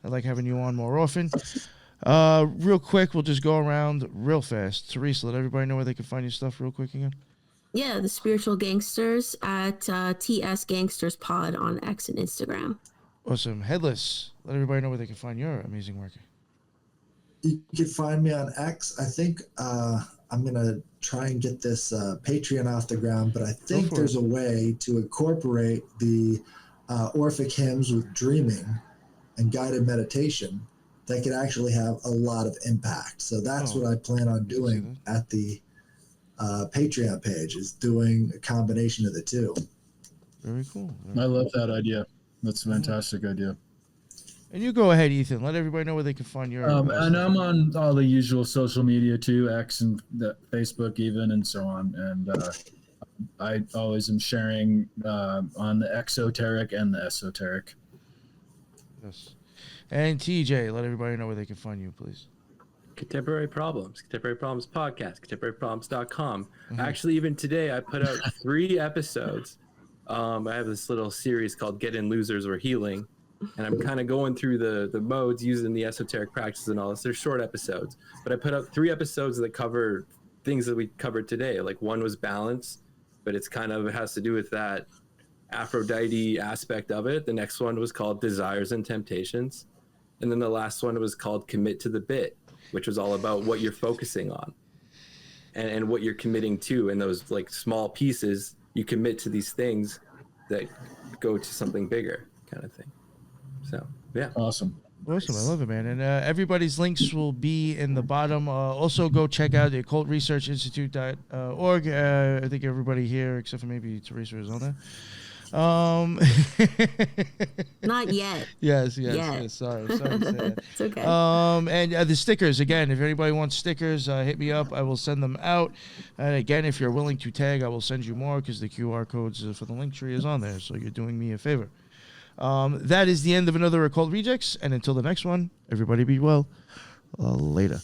I like having you on more often. Real quick, we'll just go around real fast. Teresa, let everybody know where they can find your stuff real quick again. Yeah, the Spiritual Gangsters at TS Gangsters Pod on X and Instagram. Awesome. Headless, let everybody know where they can find your amazing work. You can find me on X. I think I'm going to try and get this Patreon off the ground, but I think there's a way to incorporate the Orphic hymns with dreaming and guided meditation that could actually have a lot of impact. So that's what I plan on doing at the Patreon page, is doing a combination of the two. Very cool. I love that idea. That's a fantastic idea. And you go ahead, Ethan. Let everybody know where they can find your... and I'm on all the usual social media too, X and Facebook even, and so on. And I always am sharing on the exoteric and the esoteric. Yes. And TJ, let everybody know where they can find you, please. Contemporary Problems Podcast, contemporaryproblems.com. Actually, even today, I put out 3 episodes I have this little series called Get In Losers or Healing, and I'm kind of going through the modes using the esoteric practices and all this. They're short episodes, but I put up 3 episodes that cover things that we covered today. Like one was balance, but it has to do with that Aphrodite aspect of it. The next one was called Desires and Temptations, and then the last one was called Commit to the Bit, which was all about what you're focusing on and what you're committing to. And those like small pieces, you commit to these things that go to something bigger, kind of thing. So yeah, Awesome. Awesome. I love it, man. And everybody's links will be in the bottom. Also, go check out the Occult Research Institute.org. I think everybody here, except for maybe Teresa, is on there. Not yet. Yes. Yet. Sorry to say that. It's okay. And the stickers, again, if anybody wants stickers, hit me up. I will send them out. And again, if you're willing to tag, I will send you more because the QR codes for the link tree is on there. So you're doing me a favor. That is the end of another Occult Rejects. And until the next one, everybody be well. Later.